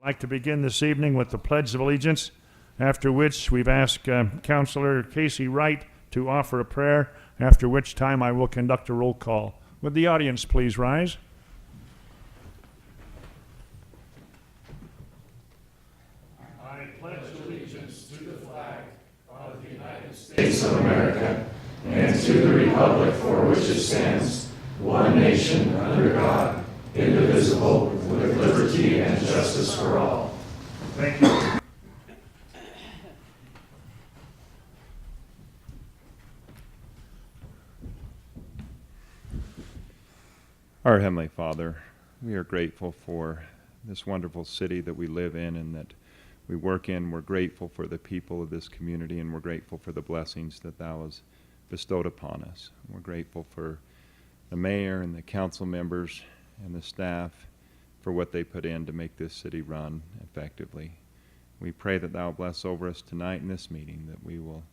I'd like to begin this evening with the Pledge of Allegiance, after which we've asked Councillor Casey Wright to offer a prayer, after which time I will conduct a roll call. Would the audience please rise? I pledge allegiance to the flag of the United States of America and to the republic for which it stands, one nation under God, indivisible, with liberty and justice for all. Thank you. Our Heavenly Father, we are grateful for this wonderful city that we live in and that we work in. We're grateful for the people of this community, and we're grateful for the blessings that Thou hast bestowed upon us. We're grateful for the mayor and the council members and the staff for what they put in to make this city run effectively. We pray that Thou bless over us tonight in this meeting, that we will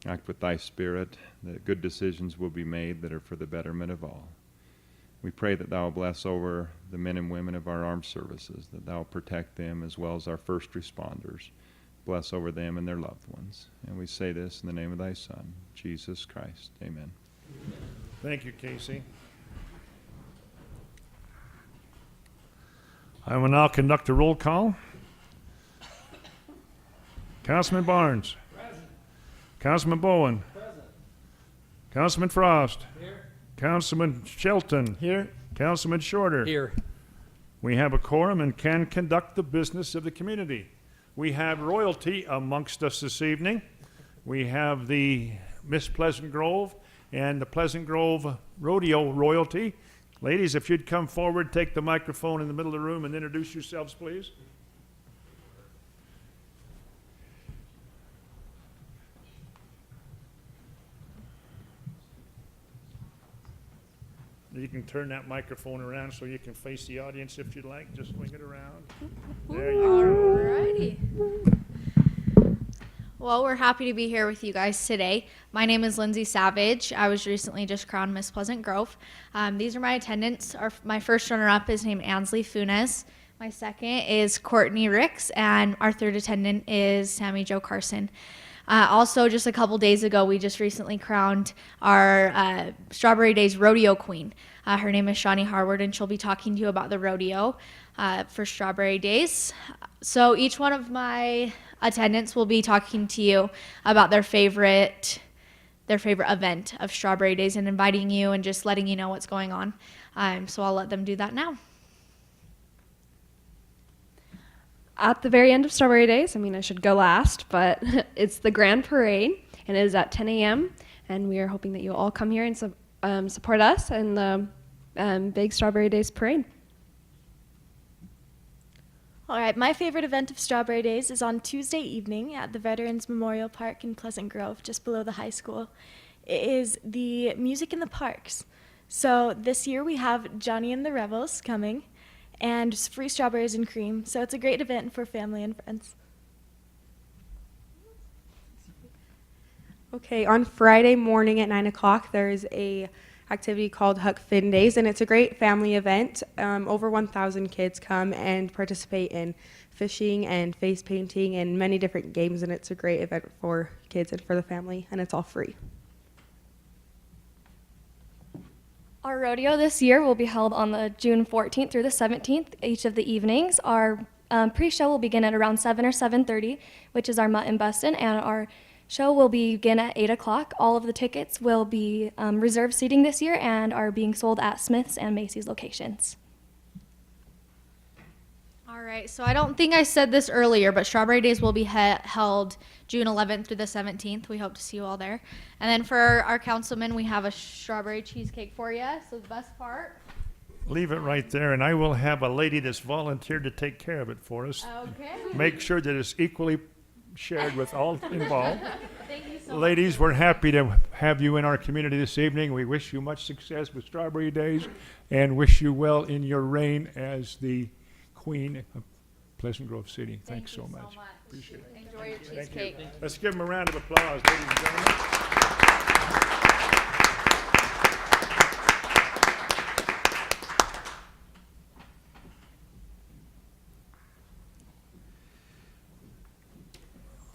act with Thy Spirit, that good decisions will be made that are for the betterment of all. We pray that Thou bless over the men and women of our armed services, that Thou protect them as well as our first responders. Bless over them and their loved ones. And we say this in the name of Thy Son, Jesus Christ. Amen. Thank you, Casey. I will now conduct a roll call. Councilman Barnes. Present. Councilman Bowen. Present. Councilman Frost. Here. Councilman Shelton. Here. Councilman Shorter. Here. We have a quorum and can conduct the business of the community. We have royalty amongst us this evening. We have the Miss Pleasant Grove and the Pleasant Grove Rodeo royalty. Ladies, if you'd come forward, take the microphone in the middle of the room and introduce yourselves, please. You can turn that microphone around so you can face the audience if you'd like. Just swing it around. There you go. Alrighty. Well, we're happy to be here with you guys today. My name is Lindsay Savage. I was recently just crowned Miss Pleasant Grove. These are my attendants. My first runner-up is named Ansley Funes. My second is Courtney Ricks, and our third attendant is Sammy Jo Carson. Also, just a couple days ago, we just recently crowned our Strawberry Days Rodeo Queen. Her name is Shawnee Harward, and she'll be talking to you about the rodeo for Strawberry Days. So each one of my attendants will be talking to you about their favorite event of Strawberry Days and inviting you and just letting you know what's going on. So I'll let them do that now. At the very end of Strawberry Days, I should go last, but it's the Grand Parade, and it is at 10 a.m., and we are hoping that you'll all come here and support us in the big Strawberry Days Parade. All right, my favorite event of Strawberry Days is on Tuesday evening at the Veterans Memorial Park in Pleasant Grove, just below the high school. It is the Music in the Parks. So this year we have Johnny and the Rebels coming, and free strawberries and cream. So it's a great event for family and friends. Okay, on Friday morning at 9 o'clock, there's a activity called Huck Finn Days, and it's a great family event. Over 1,000 kids come and participate in fishing and face painting and many different games, and it's a great event for kids and for the family, and it's all free. Our rodeo this year will be held on the June 14th through the 17th, each of the evenings. Our pre-show will begin at around 7 or 7:30, which is our Mutt and Bustin', and our show will begin at 8 o'clock. All of the tickets will be reserved seating this year and are being sold at Smith's and Macy's locations. All right, so I don't think I said this earlier, but Strawberry Days will be held June 11th through the 17th. We hope to see you all there. And then for our councilmen, we have a strawberry cheesecake for you. So the best part. Leave it right there, and I will have a lady that's volunteered to take care of it for us. Okay. Make sure that it's equally shared with all involved. Thank you so much. Ladies, we're happy to have you in our community this evening. We wish you much success with Strawberry Days and wish you well in your reign as the Queen of Pleasant Grove City. Thanks so much. Appreciate it. Enjoy your cheesecake. Let's give them a round of applause, ladies and gentlemen.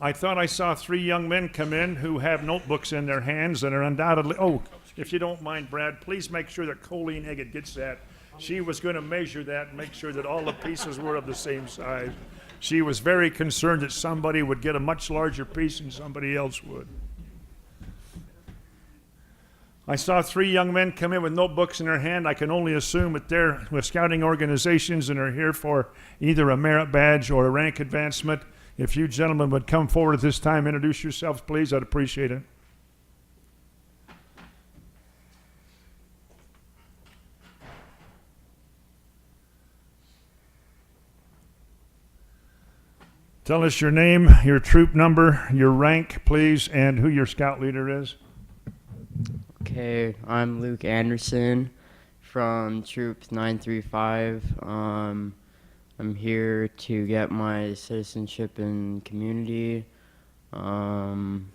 I thought I saw 3 young men come in who have notebooks in their hands and are undoubtedly, oh, if you don't mind, Brad, please make sure that Colleen Eggett gets that. She was going to measure that and make sure that all the pieces were of the same size. She was very concerned that somebody would get a much larger piece than somebody else would. I saw 3 young men come in with notebooks in their hand. I can only assume that they're with scouting organizations and are here for either a merit badge or a rank advancement. If you gentlemen would come forward at this time, introduce yourselves, please. I'd appreciate it. Tell us your name, your troop number, your rank, please, and who your scout leader is. Okay, I'm Luke Anderson from Troop 935. I'm here to get my citizenship and community. And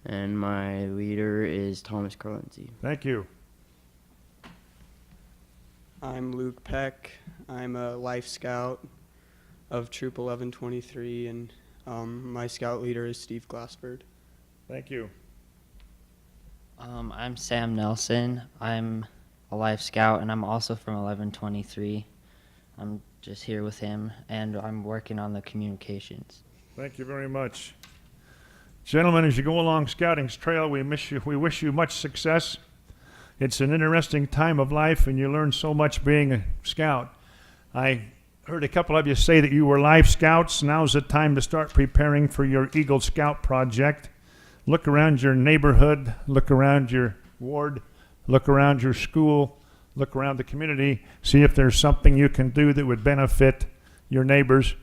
my leader is Thomas Carlenzi. Thank you. I'm Luke Peck. I'm a Life Scout of Troop 1123, and my scout leader is Steve Glassford. Thank you. I'm Sam Nelson. I'm a Life Scout, and I'm also from 1123. I'm just here with him, and I'm working on the communications. Thank you very much. Gentlemen, as you go along Scouting's trail, we wish you much success. It's an interesting time of life, and you learn so much being a scout. I heard a couple of you say that you were Life Scouts. Now's the time to start preparing for your Eagle Scout project. Look around your neighborhood, look around your ward, look around your school, look around the community, see if there's something you can do that would benefit your neighbors,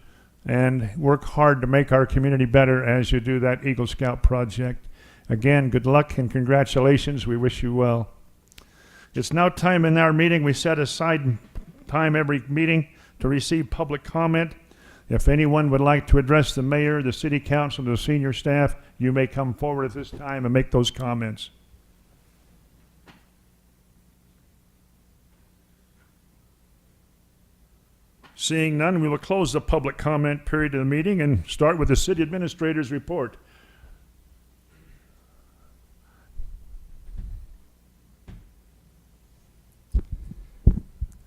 and work hard to make our community better as you do that Eagle Scout project. Again, good luck and congratulations. We wish you well. It's now time in our meeting. We set aside time every meeting to receive public comment. If anyone would like to address the mayor, the city council, the senior staff, you may come forward at this time and make those comments. Seeing none, we will close the public comment period of the meeting and start with the city administrator's report.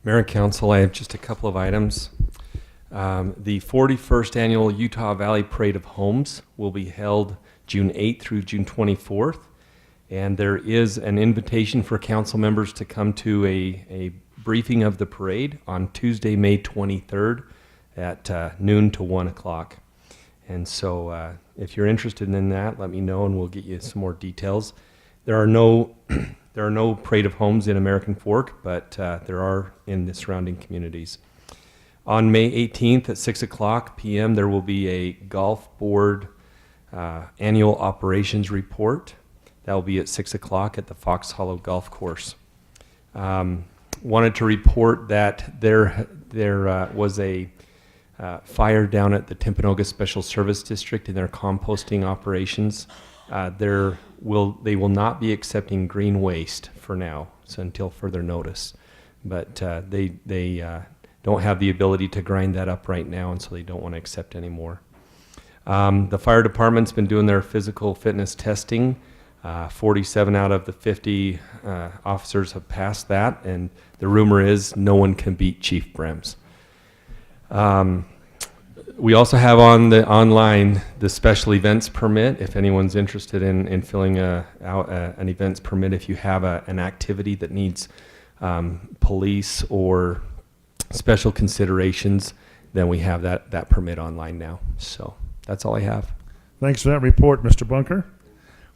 Mayor and Council, I have just a couple of items. The 41st Annual Utah Valley Parade of Homes will be held June 8th through June 24th, and there is an invitation for council members to come to a briefing of the parade on Tuesday, May 23rd at noon to 1 o'clock. And so if you're interested in that, let me know and we'll get you some more details. There are no Parade of Homes in American Fork, but there are in the surrounding communities. On May 18th at 6 o'clock p.m., there will be a golf board annual operations report. That will be at 6 o'clock at the Fox Hollow Golf Course. Wanted to report that there was a fire down at the Timpanogos Special Service District in their composting operations. They will not be accepting green waste for now, so until further notice. But they don't have the ability to grind that up right now, and so they don't want to accept any more. The fire department's been doing their physical fitness testing. 47 out of the 50 officers have passed that, and the rumor is no one can beat Chief Brems. We also have on the online the special events permit. If anyone's interested in filling out an events permit, if you have an activity that needs police or special considerations, then we have that permit online now. So that's all I have. Thanks for that report, Mr. Bunker.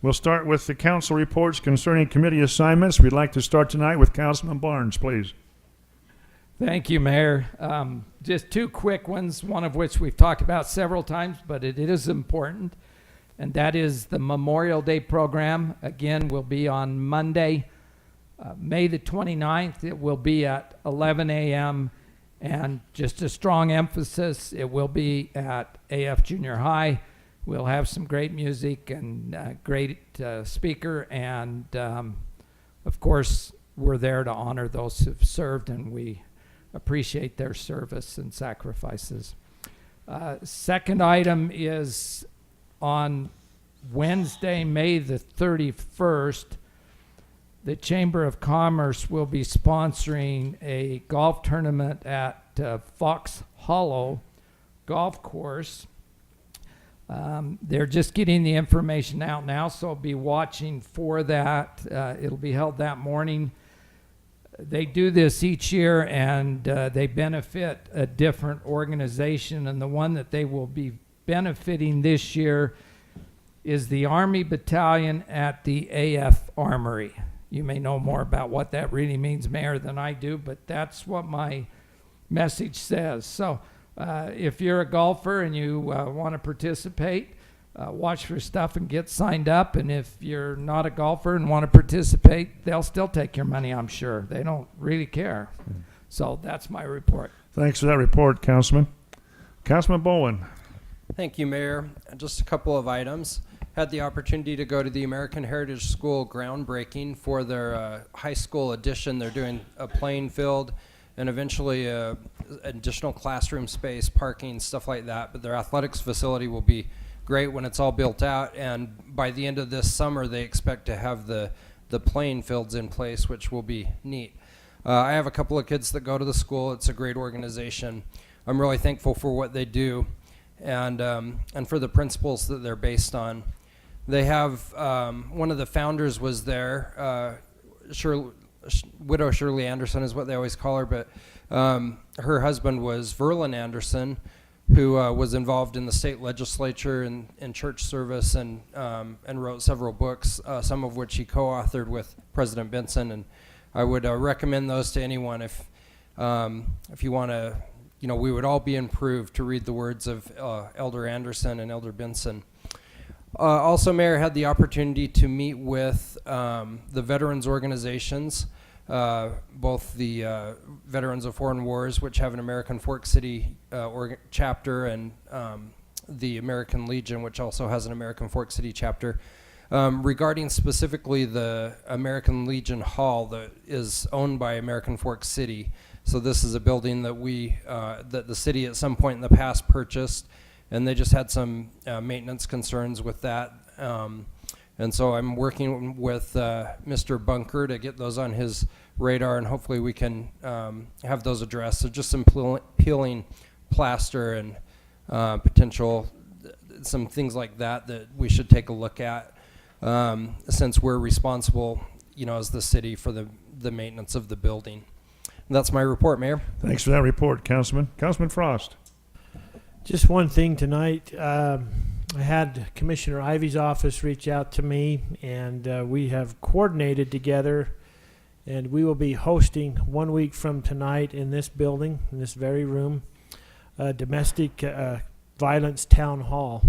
We'll start with the council reports concerning committee assignments. We'd like to start tonight with Councilman Barnes, please. Thank you, Mayor. Just two quick ones, one of which we've talked about several times, but it is important, and that is the Memorial Day program. Again, will be on Monday, May the 29th. It will be at 11 a.m., and just a strong emphasis, it will be at AF Junior High. We'll have some great music and great speaker, and of course, we're there to honor those who've served, and we appreciate their service and sacrifices. Second item is on Wednesday, May the 31st, the Chamber of Commerce will be sponsoring a golf tournament at Fox Hollow Golf Course. They're just getting the information out now, so be watching for that. It'll be held that morning. They do this each year, and they benefit a different organization, and the one that they will be benefiting this year is the Army Battalion at the AF Armory. You may know more about what that really means, Mayor, than I do, but that's what my message says. So if you're a golfer and you want to participate, watch for stuff and get signed up. And if you're not a golfer and want to participate, they'll still take your money, I'm sure. They don't really care. So that's my report. Thanks for that report, Councilman. Councilman Bowen. Thank you, Mayor. Just a couple of items. Had the opportunity to go to the American Heritage School groundbreaking for their high school addition. They're doing a playing field and eventually additional classroom space, parking, stuff like that. But their athletics facility will be great when it's all built out. And by the end of this summer, they expect to have the playing fields in place, which will be neat. I have a couple of kids that go to the school. It's a great organization. I'm really thankful for what they do and for the principles that they're based on. They have, one of the founders was there, Widow Shirley Anderson is what they always call her, but her husband was Verlin Anderson, who was involved in the state legislature and church service and wrote several books, some of which he co-authored with President Benson. And I would recommend those to anyone if you want to, we would all be improved to read the words of Elder Anderson and Elder Benson. Also, Mayor, had the opportunity to meet with the veterans organizations, both the Veterans of Foreign Wars, which have an American Fork City chapter, and the American Legion, which also has an American Fork City chapter, regarding specifically the American Legion Hall that is owned by American Fork City. So this is a building that that the city at some point in the past purchased, and they just had some maintenance concerns with that. And so I'm working with Mr. Bunker to get those on his radar, and hopefully we can have those addressed. So just some peeling plaster and potential, some things like that we should take a look at, since we're responsible, as the city for the maintenance of the building. And that's my report, Mayor. Thanks for that report, Councilman. Councilman Frost. Just one thing tonight. I had Commissioner Ivey's office reach out to me, and we have coordinated together, and we will be hosting 1 week from tonight in this building, in this very room, a domestic violence town hall.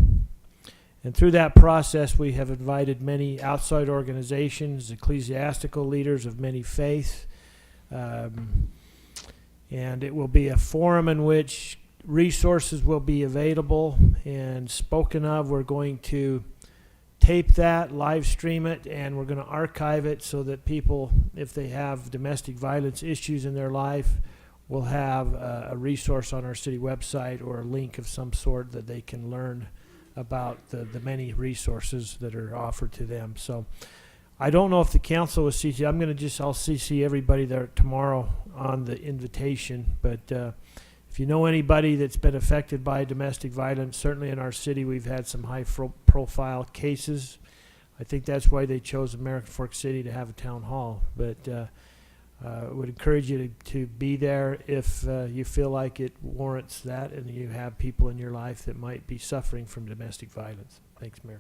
And through that process, we have invited many outside organizations, ecclesiastical leaders of many faiths, and it will be a forum in which resources will be available and spoken of. We're going to tape that, live stream it, and we're going to archive it so that people, if they have domestic violence issues in their life, will have a resource on our city website or a link of some sort that they can learn about the many resources that are offered to them. So I don't know if the council was CC. I'll CC everybody there tomorrow on the invitation, but if you know anybody that's been affected by domestic violence, certainly in our city we've had some high-profile cases. I think that's why they chose American Fork City to have a town hall. But I would encourage you to be there if you feel like it warrants that and you have people in your life that might be suffering from domestic violence. Thanks, Mayor.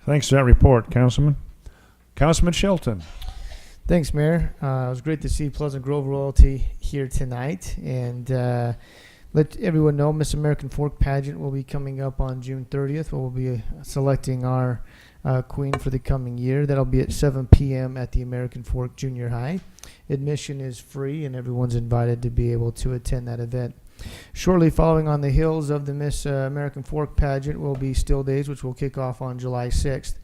Thanks for that report, Councilman. Councilman Shelton. Thanks, Mayor. It was great to see Pleasant Grove royalty here tonight, and let everyone know Miss American Fork pageant will be coming up on June 30th. We'll be selecting our queen for the coming year. That'll be at 7 p.m. at the American Fork Junior High. Admission is free, and everyone's invited to be able to attend that event. Shortly following on the heels of the Miss American Fork pageant will be Still Days, which will kick off on July 6th.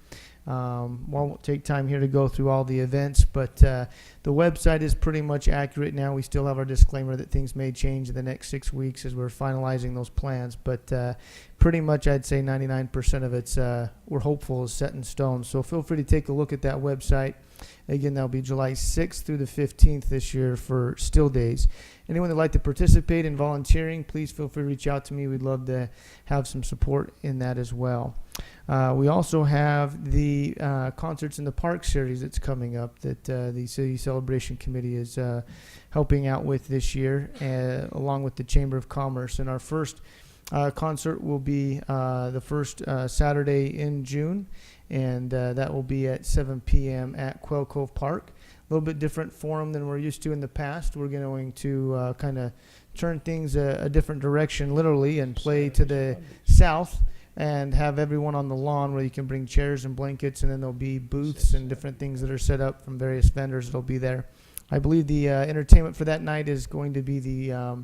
Won't take time here to go through all the events, but the website is pretty much accurate now. We still have our disclaimer that things may change in the next 6 weeks as we're finalizing those plans, but pretty much I'd say 99% of it's, we're hopeful, is set in stone. So feel free to take a look at that website. Again, that'll be July 6th through the 15th this year for Still Days. Anyone that'd like to participate in volunteering, please feel free to reach out to me. We'd love to have some support in that as well. We also have the Concerts in the Park series that's coming up that the City Celebration Committee is helping out with this year, along with the Chamber of Commerce. And our first concert will be the first Saturday in June, and that will be at 7 p.m. at Quail Cove Park. A little bit different forum than we're used to in the past. We're going to kind of turn things a different direction, literally, and play to the south and have everyone on the lawn where you can bring chairs and blankets, and then there'll be booths and different things that are set up from various vendors that'll be there. I believe the entertainment for that night is going to be the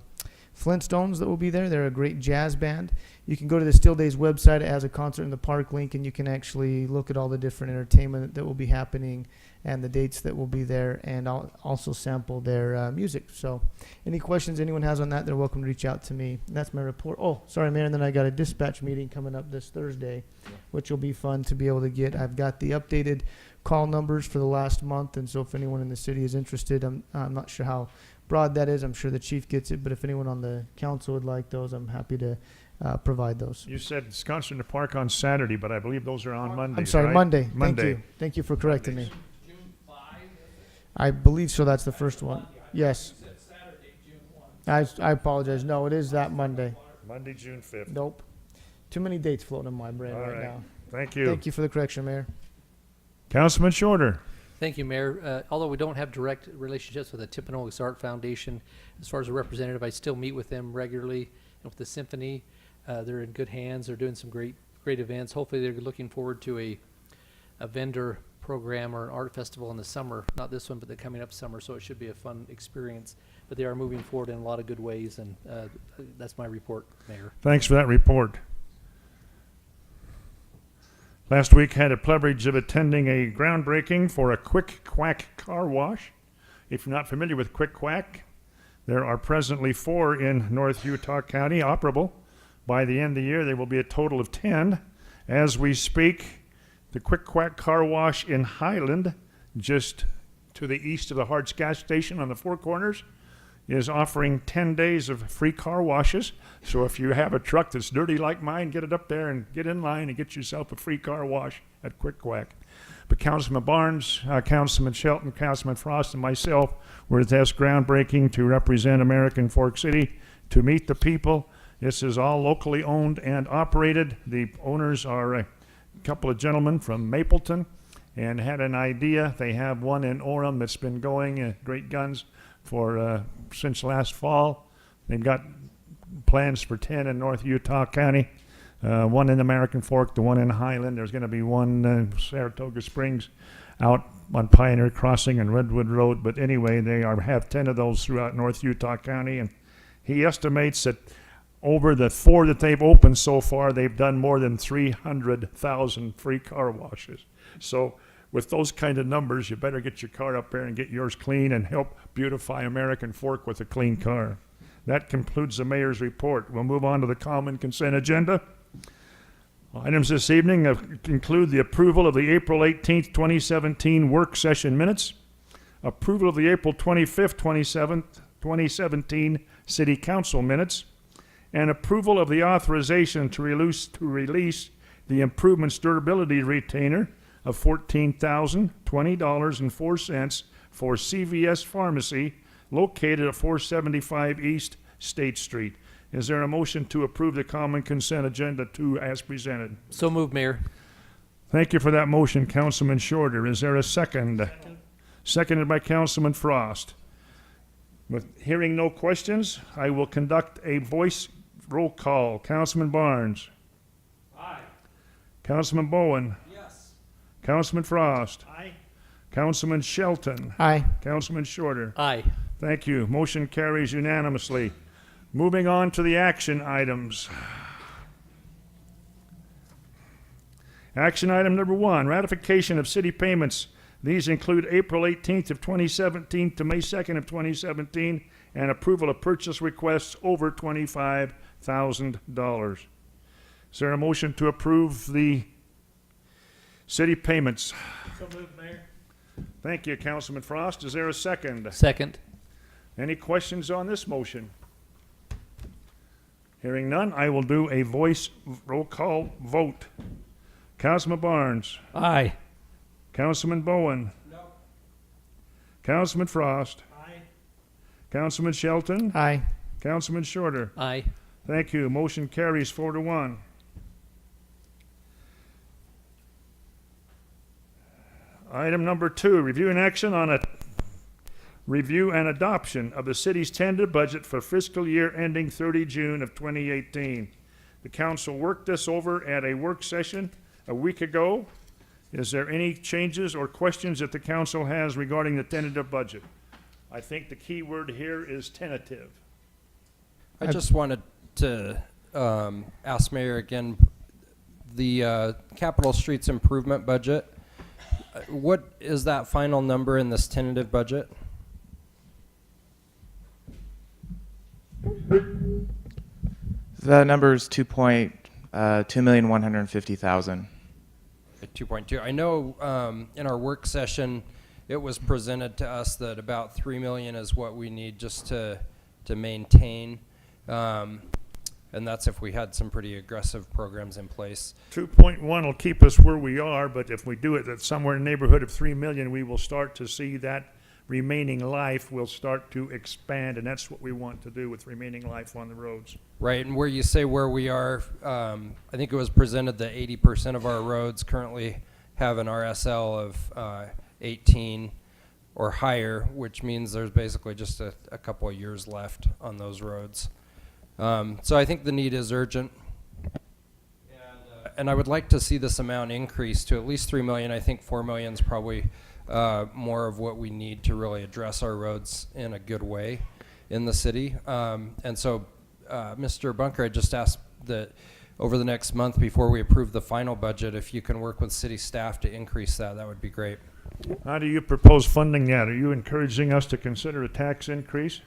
Flintstones that will be there. They're a great jazz band. You can go to the Still Days website. It has a Concert in the Park link, and you can actually look at all the different entertainment that will be happening and the dates that will be there, and I'll also sample their music. So any questions anyone has on that, they're welcome to reach out to me. And that's my report. Oh, sorry, Mayor, and then I got a dispatch meeting coming up this Thursday, which will be fun to be able to get. I've got the updated call numbers for the last month, and so if anyone in the city is interested, I'm not sure how broad that is. I'm sure the chief gets it, but if anyone on the council would like those, I'm happy to provide those. You said it's Concert in the Park on Saturday, but I believe those are on Mondays. I'm sorry, right? Monday. Monday. Thank you for correcting me. I believe so. That's the first one. Yes. I apologize. No, it is that Monday. Monday, June 5th. Nope. Too many dates floating in my brain right now. Thank you. Thank you for the correction, Mayor. Councilman Shorter. Thank you, Mayor. Although we don't have direct relationships with the Timpanogos Art Foundation, as far as a representative, I still meet with them regularly, and with the symphony. They're in good hands. They're doing some great events. Hopefully they're looking forward to a vendor program or an art festival in the summer. Not this one, but the coming up summer, so it should be a fun experience. But they are moving forward in a lot of good ways, and that's my report, Mayor. Thanks for that report. Last week had a privilege of attending a groundbreaking for a Quick Quack car wash. If you're not familiar with Quick Quack, there are presently 4 in North Utah County operable. By the end of the year, there will be a total of 10. As we speak, the Quick Quack car wash in Highland, just to the east of the Harts gas station on the Four Corners, is offering 10 days of free car washes. So if you have a truck that's dirty like mine, get it up there and get in line and get yourself a free car wash at Quick Quack. But Councilman Barnes, Councilman Shelton, Councilman Frost, and myself were at this groundbreaking to represent American Fork City, to meet the people. This is all locally owned and operated. The owners are a couple of gentlemen from Mapleton and had an idea. They have one in Orem that's been going, great guns, for since last fall. They've got plans for 10 in North Utah County, one in American Fork, the one in Highland. There's going to be one in Saratoga Springs out on Pioneer Crossing and Redwood Road. But anyway, they have 10 of those throughout North Utah County, and he estimates that over the 4 that they've opened so far, they've done more than 300,000 free car washes. So with those kind of numbers, you better get your car up there and get yours clean and help beautify American Fork with a clean car. That concludes the mayor's report. We'll move on to the common consent agenda. Items this evening include the approval of the April 18th, 2017 work session minutes, approval of the April 25th, 2017 city council minutes, and approval of the authorization to release the improvements durability retainer of $14,020.04 for CVS Pharmacy located at 475 East State Street. Is there a motion to approve the common consent agenda as presented? So moved, Mayor. Thank you for that motion, Councilman Shorter. Is there a second? Seconded by Councilman Frost. With hearing no questions, I will conduct a voice roll call. Councilman Barnes. Aye. Councilman Bowen. Yes. Councilman Frost. Aye. Councilman Shelton. Aye. Councilman Shorter. Aye. Thank you. Motion carries unanimously. Moving on to the action items. Action item number 1, ratification of city payments. These include April 18th of 2017 to May 2nd of 2017, and approval of purchase requests over $25,000. Is there a motion to approve the city payments? So moved, Mayor. Thank you, Councilman Frost. Is there a second? Second. Any questions on this motion? Hearing none, I will do a voice roll call vote. Councilman Barnes. Aye. Councilman Bowen. No. Councilman Frost. Aye. Councilman Shelton. Aye. Councilman Shorter. Aye. Thank you. Motion carries 4-1. Item number 2, review and action on a review and adoption of the city's tentative budget for fiscal year ending 30 June of 2018. The council worked this over at a work session a week ago. Is there any changes or questions that the council has regarding the tentative budget? I think the key word here is tentative. I just wanted to ask Mayor again, the Capital Streets improvement budget, what is that final number in this tentative budget? The number is 2,150,000. 2.2. I know in our work session, it was presented to us that about 3 million is what we need just to maintain. And that's if we had some pretty aggressive programs in place. 2.1 will keep us where we are, but if we do it at somewhere in the neighborhood of 3 million, we will start to see that remaining life will start to expand, and that's what we want to do with remaining life on the roads. Right, and where you say where we are, I think it was presented that 80% of our roads currently have an RSL of 18 or higher, which means there's basically just a couple of years left on those roads. So I think the need is urgent. And I would like to see this amount increase to at least 3 million. I think 4 million is probably more of what we need to really address our roads in a good way in the city. And so, Mr. Bunker, I just asked that over the next month before we approve the final budget, if you can work with city staff to increase that, that would be great. How do you propose funding that? Are you encouraging us to consider a tax increase?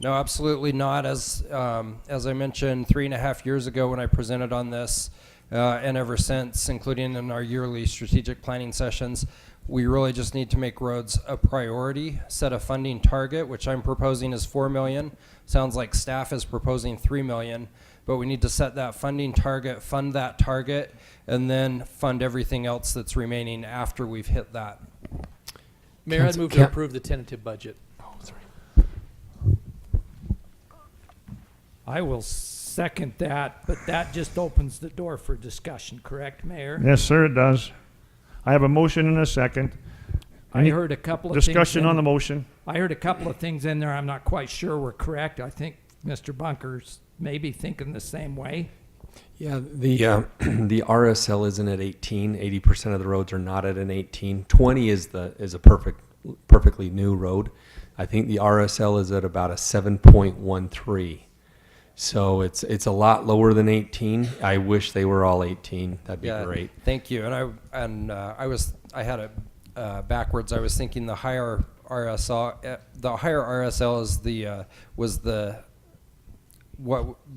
No, absolutely not. As I mentioned 3.5 years ago when I presented on this, and ever since, including in our yearly strategic planning sessions, we really just need to make roads a priority, set a funding target, which I'm proposing is 4 million. Sounds like staff is proposing 3 million, but we need to set that funding target, fund that target, and then fund everything else that's remaining after we've hit that. Mayor, I'd move to approve the tentative budget. I will second that, but that just opens the door for discussion, correct, Mayor? Yes, sir, it does. I have a motion and a second. I heard a couple of things discussion on the motion. I heard a couple of things in there I'm not quite sure were correct. I think Mr. Bunker's maybe thinking the same way. Yeah, the the RSL isn't at 18. 80% of the roads are not at an 18. 20 is a perfectly new road. I think the RSL is at about a 7.13. So it's a lot lower than 18. I wish they were all 18. That'd be great. Thank you. And I had it backwards. I was thinking the higher RSL is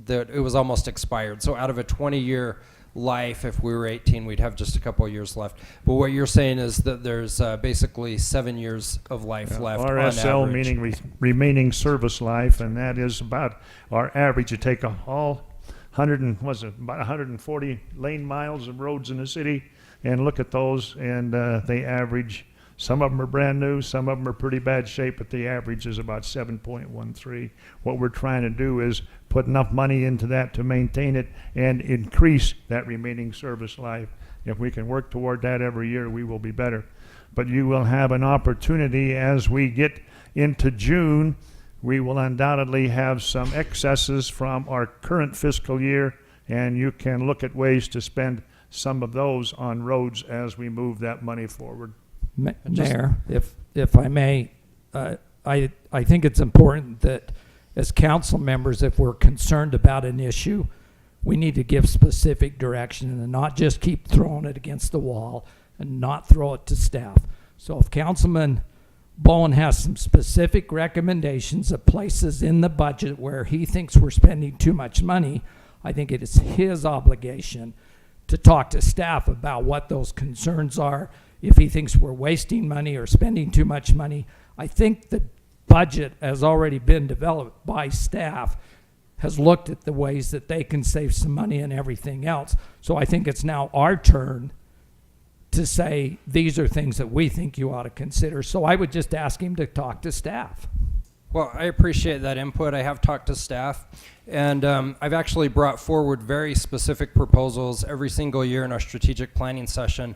it was almost expired. So out of a 20-year life, if we were 18, we'd have just a couple of years left. But what you're saying is that there's basically 7 years of life left on RSL average. meaning remaining service life, and that is about our average. You take all 140 lane miles of roads in the city and look at those, and they average. Some of them are brand new, some of them are pretty bad shape, but the average is about 7.13. What we're trying to do is put enough money into that to maintain it and increase that remaining service life. If we can work toward that every year, we will be better. But you will have an opportunity as we get into June. We will undoubtedly have some excesses from our current fiscal year, and you can look at ways to spend some of those on roads as we move that money forward. Mayor, if I may, I think it's important that as council members, if we're concerned about an issue, we need to give specific direction and not just keep throwing it against the wall and not throw it to staff. So if Councilman Bowen has some specific recommendations of places in the budget where he thinks we're spending too much money, I think it is his obligation to talk to staff about what those concerns are. If he thinks we're wasting money or spending too much money, I think the budget has already been developed by staff, has looked at the ways that they can save some money and everything else. So I think it's now our turn to say, these are things that we think you ought to consider. So I would just ask him to talk to staff. Well, I appreciate that input. I have talked to staff, and I've actually brought forward very specific proposals every single year in our strategic planning session.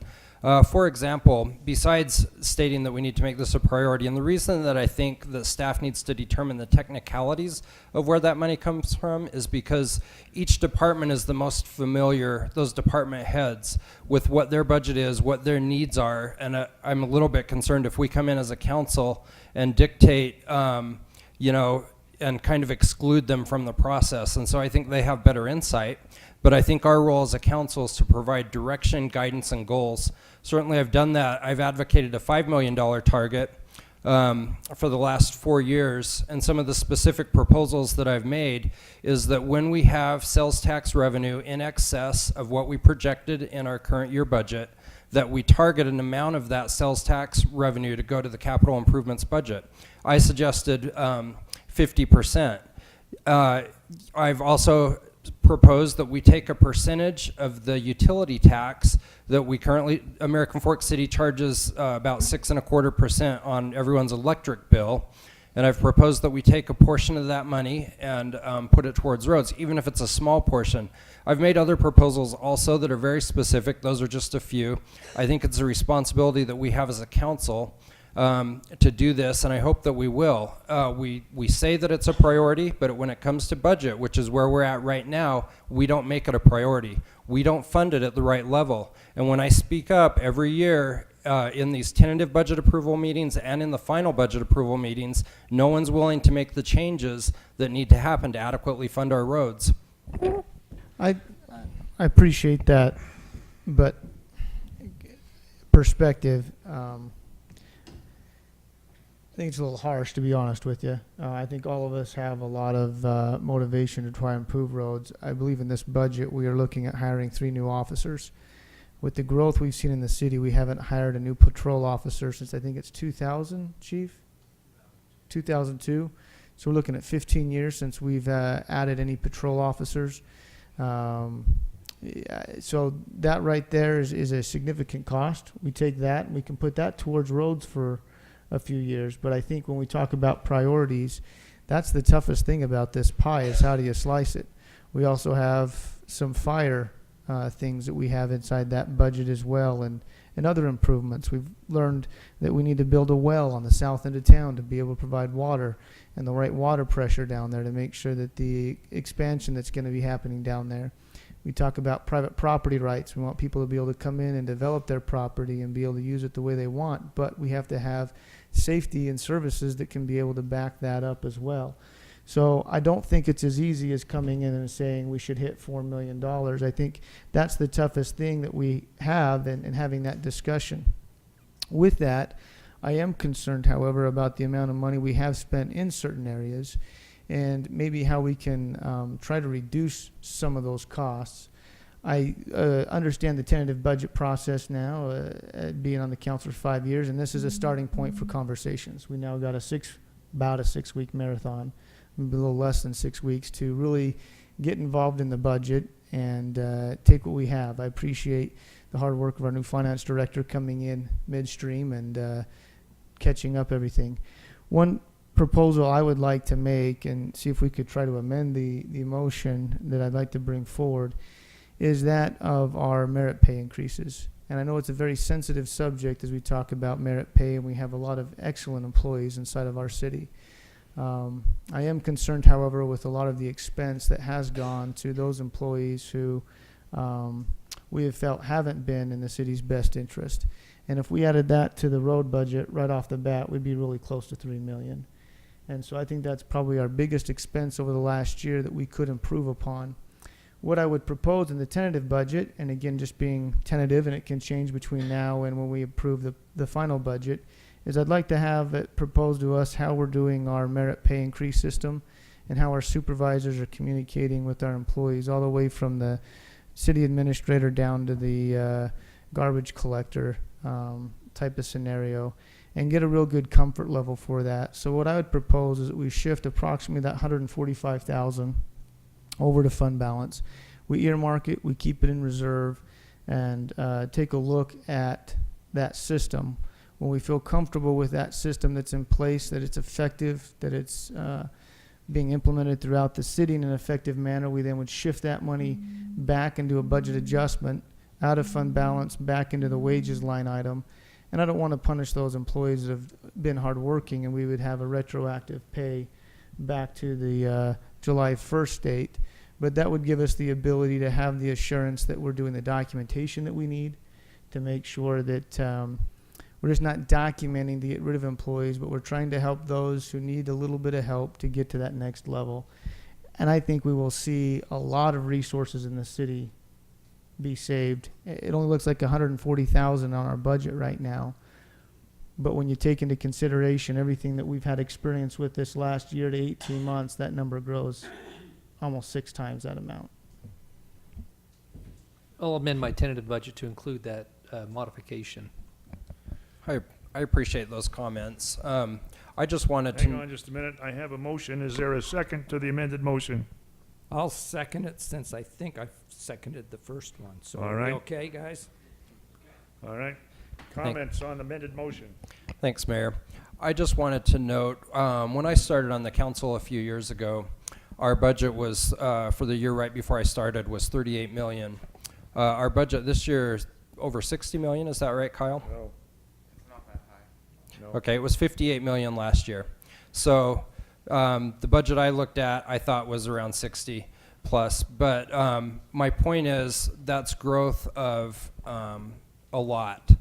For example, besides stating that we need to make this a priority, and the reason that I think that staff needs to determine the technicalities of where that money comes from is because each department is the most familiar, those department heads, with what their budget is, what their needs are, and I'm a little bit concerned if we come in as a council and dictate, you know, and kind of exclude them from the process. And so I think they have better insight. But I think our role as a council is to provide direction, guidance, and goals. Certainly I've done that. I've advocated a $5 million target for the last 4 years. And some of the specific proposals that I've made is that when we have sales tax revenue in excess of what we projected in our current year budget, that we target an amount of that sales tax revenue to go to the capital improvements budget. I suggested 50%. I've also proposed that we take a percentage of the utility tax that we currently, American Fork City charges about 6.25% on everyone's electric bill. And I've proposed that we take a portion of that money and put it towards roads, even if it's a small portion. I've made other proposals also that are very specific. Those are just a few. I think it's a responsibility that we have as a council to do this, and I hope that we will. We say that it's a priority, but when it comes to budget, which is where we're at right now, we don't make it a priority. We don't fund it at the right level. And when I speak up every year in these tentative budget approval meetings and in the final budget approval meetings, no one's willing to make the changes that need to happen to adequately fund our roads. I appreciate that, but perspective, I think it's a little harsh, to be honest with you. I think all of us have a lot of motivation to try and improve roads. I believe in this budget we are looking at hiring 3 new officers. With the growth we've seen in the city, we haven't hired a new patrol officer since I think it's 2000, Chief? 2002. So we're looking at 15 years since we've added any patrol officers. So that right there is a significant cost. We take that and we can put that towards roads for a few years. But I think when we talk about priorities, that's the toughest thing about this pie is how do you slice it. We also have some fire things that we have inside that budget as well, and other improvements. We've learned that we need to build a well on the south end of town to be able to provide water and the right water pressure down there to make sure that the expansion that's going to be happening down there. We talk about private property rights. We want people to be able to come in and develop their property and be able to use it the way they want, but we have to have safety and services that can be able to back that up as well. So I don't think it's as easy as coming in and saying we should hit $4 million. I think that's the toughest thing that we have in having that discussion. With that, I am concerned, however, about the amount of money we have spent in certain areas and maybe how we can try to reduce some of those costs. I understand the tentative budget process now, being on the council for 5 years, and this is a starting point for conversations. We now got about a 6-week marathon, maybe a little less than 6 weeks, to really get involved in the budget and take what we have. I appreciate the hard work of our new finance director coming in midstream and catching up everything. One proposal I would like to make and see if we could try to amend the motion that I'd like to bring forward is that of our merit pay increases. And I know it's a very sensitive subject as we talk about merit pay, and we have a lot of excellent employees inside of our city. I am concerned, however, with a lot of the expense that has gone to those employees who we have felt haven't been in the city's best interest. And if we added that to the road budget right off the bat, we'd be really close to $3 million. And so I think that's probably our biggest expense over the last year that we could improve upon. What I would propose in the tentative budget, and again, just being tentative and it can change between now and when we approve the final budget, is I'd like to have it proposed to us how we're doing our merit pay increase system and how our supervisors are communicating with our employees all the way from the city administrator down to the garbage collector type of scenario, and get a real good comfort level for that. So what I would propose is that we shift approximately that $145,000 over to fund balance. We earmark it, we keep it in reserve, and take a look at that system. When we feel comfortable with that system that's in place, that it's effective, that it's being implemented throughout the city in an effective manner, we then would shift that money back into a budget adjustment out of fund balance back into the wages line item. And I don't want to punish those employees that have been hardworking, and we would have a retroactive pay back to the July 1st date. But that would give us the ability to have the assurance that we're doing the documentation that we need to make sure that we're just not documenting to get rid of employees, but we're trying to help those who need a little bit of help to get to that next level. And I think we will see a lot of resources in the city be saved. It only looks like $140,000 on our budget right now. But when you take into consideration everything that we've had experience with this last year to 18 months, that number grows almost 6 times that amount. I'll amend my tentative budget to include that modification. I appreciate those comments. I just wanted to... Hang on just a minute. I have a motion. Is there a second to the amended motion? I'll second it since I think I seconded the first one. So All are right. we okay, guys? All right. Comments on the amended motion? Thanks, Mayor. I just wanted to note, when I started on the council a few years ago, our budget was, for the year right before I started, was $38 million. Our budget this year is over $60 million. Is that right, Kyle? No. It's not that high. No. Okay, it was $58 million last year. So the budget I looked at, I thought was around 60 plus. But my point is that's growth of a lot.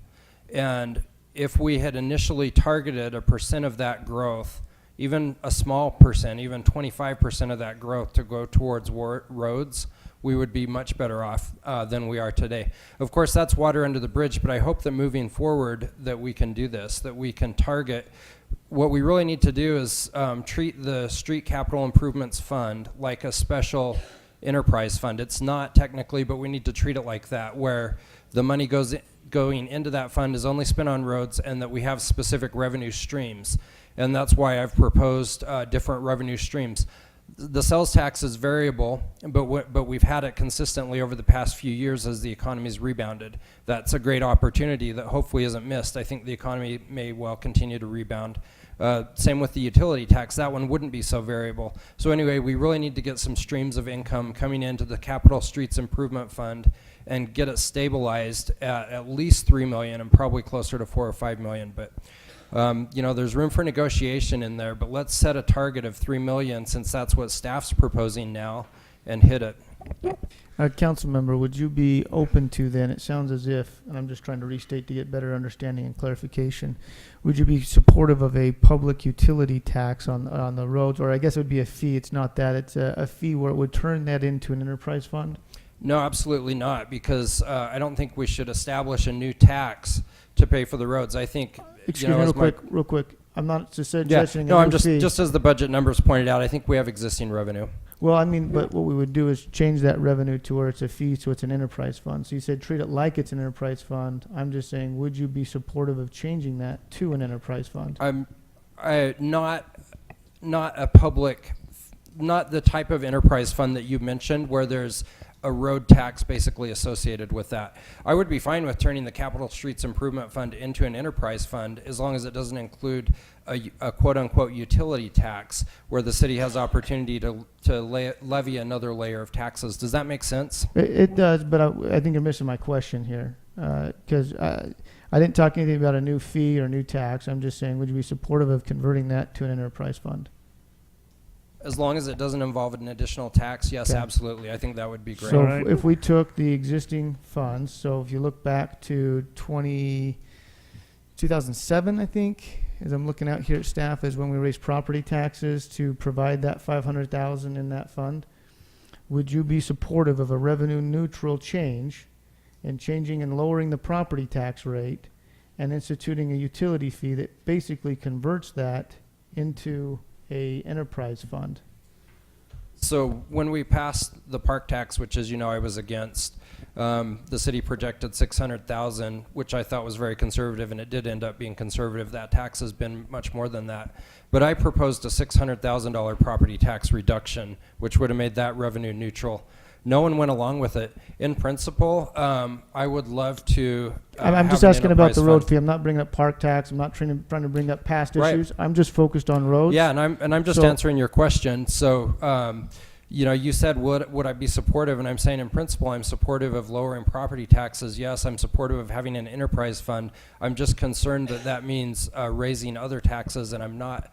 And if we had initially targeted a percent of that growth, even a small percent, even 25% of that growth to go towards roads, we would be much better off than we are today. Of course, that's water under the bridge, but I hope that moving forward that we can do this, that we can target. What we really need to do is treat the Street Capital Improvements Fund like a special enterprise fund. It's not technically, but we need to treat it like that, where the money going into that fund is only spent on roads, and that we have specific revenue streams. And that's why I've proposed different revenue streams. The sales tax is variable, but we've had it consistently over the past few years as the economy's rebounded. That's a great opportunity that hopefully isn't missed. I think the economy may well continue to rebound. Same with the utility tax. That one wouldn't be so variable. So anyway, we really need to get some streams of income coming into the Capital Streets Improvement Fund and get it stabilized at least $3 million and probably closer to $4 or $5 million. But you know, there's room for negotiation in there, but let's set a target of $3 million, since that's what staff's proposing now, and hit it. Council member, would you be open to then, it sounds as if, and I'm just trying to restate to get better understanding and clarification, would you be supportive of a public utility tax on the roads, or I guess it would be a fee, it's not that, it's a fee where it would turn that into an enterprise fund? No, absolutely not, because I don't think we should establish a new tax to pay for the roads. I think, Excuse me, real quick. I'm not suggesting. No, I'm just as the budget numbers pointed out, I think we have existing revenue. Well, I mean, but what we would do is change that revenue to where it's a fee, so it's an enterprise fund. So you said treat it like it's an enterprise fund. I'm just saying, would you be supportive of changing that to an enterprise fund? Not a public, not the type of enterprise fund that you mentioned, where there's a road tax basically associated with that. I would be fine with turning the Capital Streets Improvement Fund into an enterprise fund, as long as it doesn't include a quote-unquote utility tax, where the city has opportunity to levy another layer of taxes. Does that make sense? It does, but I think you're missing my question here, because I didn't talk anything about a new fee or new tax. I'm just saying, would you be supportive of converting that to an enterprise fund? As long as it doesn't involve an additional tax, yes, Okay. Absolutely. I think that would be great. So if we took the existing funds, so if you look back to 2007, I think, as I'm looking out here at staff, is when we raised property taxes to provide that $500,000 in that fund. would you be supportive of a revenue neutral change and changing and lowering the property tax rate and instituting a utility fee that basically converts that into a enterprise fund? So when we passed the park tax, which as you know I was against, the city projected 600,000, which I thought was very conservative, and it did end up being conservative. That tax has been much more than that. But I proposed a $600,000 property tax reduction, which would have made that revenue neutral. No one went along with it. In principle, I would love to. I'm just asking about the road fee. I'm not bringing up park tax. I'm not trying to bring up past Right. issues. I'm just focused on roads. Yeah, and I'm just answering your question. So, you said would I be supportive, and I'm saying in principle I'm supportive of lowering property taxes. Yes, I'm supportive of having an enterprise fund. I'm just concerned that means raising other taxes, and I'm not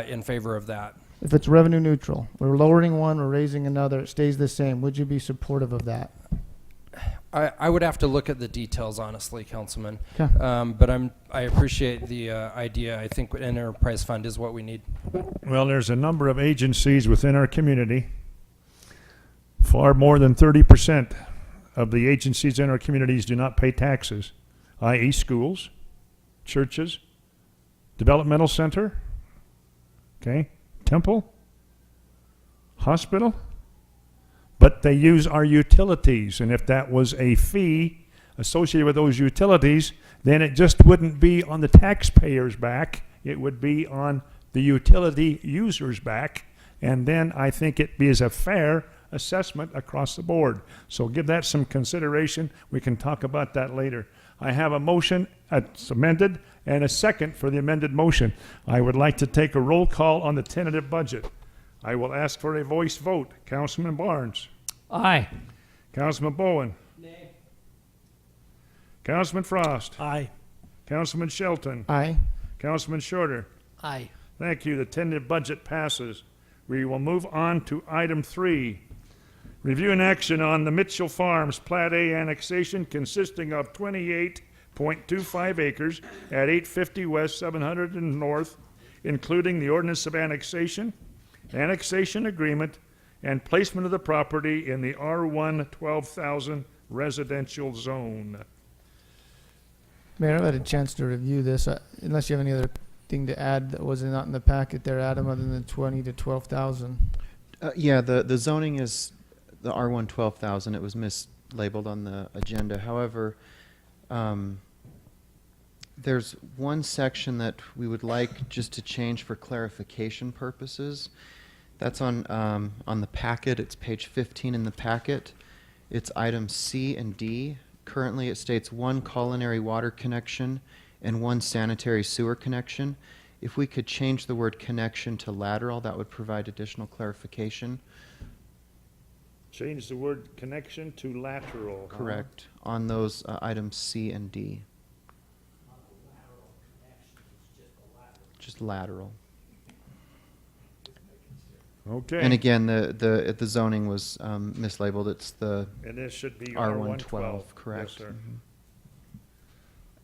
in favor of that. If it's revenue neutral, we're lowering one, we're raising another, it stays the same. Would you be supportive of that? I would have to look at the details, honestly, Councilman. Okay. But I appreciate the idea. I think an enterprise fund is what we need. Well, there's a number of agencies within our community. Far more than 30% of the agencies in our communities do not pay taxes, i.e. schools, churches, developmental center, okay, temple, hospital, but they use our utilities. And if that was a fee associated with those utilities, then it just wouldn't be on the taxpayer's back. It would be on the utility user's back. And then I think it is a fair assessment across the board. So give that some consideration. We can talk about that later. I have a motion that's amended and a second for the amended motion. I would like to take a roll call on the tentative budget. I will ask for a voice vote. Councilman Barnes. Aye. Councilman Bowen. Nay. Councilman Frost. Aye. Councilman Shelton. Aye. Councilman Shorter. Aye. Thank you. The tentative budget passes. We will move on to item 3. Review and action on the Mitchell Farms Plat A annexation consisting of 28.25 acres at 850 West, 700 North, including the ordinance of annexation agreement, and placement of the property in the R1 12,000 residential zone. Mayor, I've had a chance to review this. Unless you have any other thing to add that was not in the packet there, Adam, other than 20 to 12,000. Yeah, the zoning is the R1 12,000. It was mislabeled on the agenda. However, there's one section that we would like just to change for clarification purposes. That's on the packet. It's page 15 in the packet. It's items C and D. Currently, it states 1 culinary water connection and 1 sanitary sewer connection. If we could change the word connection to lateral, that would provide additional clarification. Change the word connection to lateral. huh? Correct. On those items C and D. Just lateral. Okay. And again, the zoning was mislabeled. It's the And this should be R112, correct. Yes, sir. Mhm.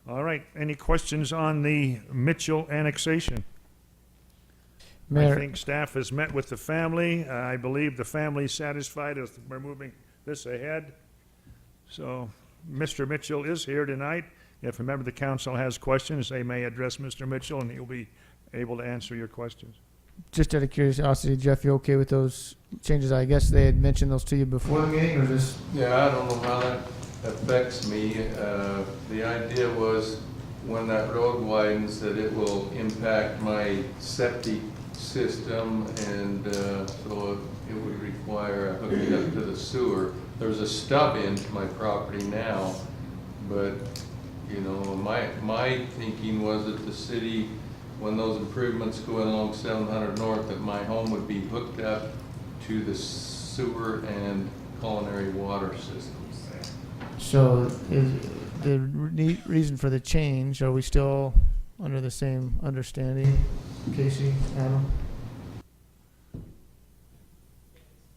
All right. Any questions on the Mitchell annexation? Mayor. I think staff has met with the family. I believe the family is satisfied as we're moving this ahead. So Mr. Mitchell is here tonight. If a member of the council has questions, they may address Mr. Mitchell and he'll be able to answer your questions. Just out of curiosity, Jeff, you okay with those changes? I guess they had mentioned those to you before the meeting, or just? Yeah, I don't know how that affects me. The idea was when that road widens that it will impact my septic system, and so it would require a hooking up to the sewer. There's a stub into my property now, but you know, my thinking was that the city, when those improvements go in along 700 North, that my home would be hooked up to the sewer and culinary water systems. So is the reason for the change, are we still under the same understanding, Casey, Adam?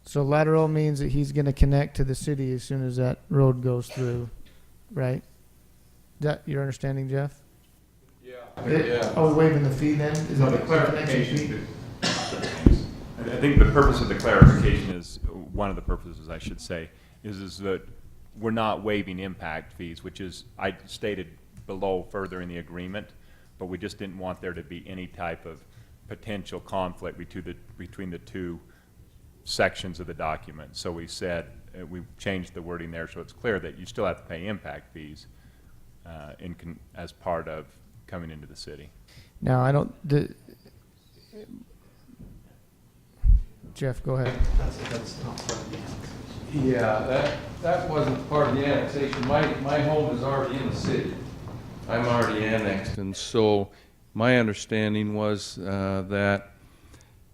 So lateral means that he's going to connect to the city as soon as that road goes through, right? Is that your understanding, Jeff? Yeah. Are we waiving the fee then? Is that the connection fee? I think the purpose of the clarification is, one of the purposes, I should say, is that we're not waiving impact fees, which is, I stated below further in the agreement, but we just didn't want there to be any type of potential conflict between the two sections of the document. So we said, we changed the wording there so it's clear that you still have to pay impact fees as part of coming into the city. Now, I don't, Jeff, go ahead. That's not part of the annexation. Yeah, that wasn't part of the annexation. My home is already in the city. I'm already annexed, and so my understanding was that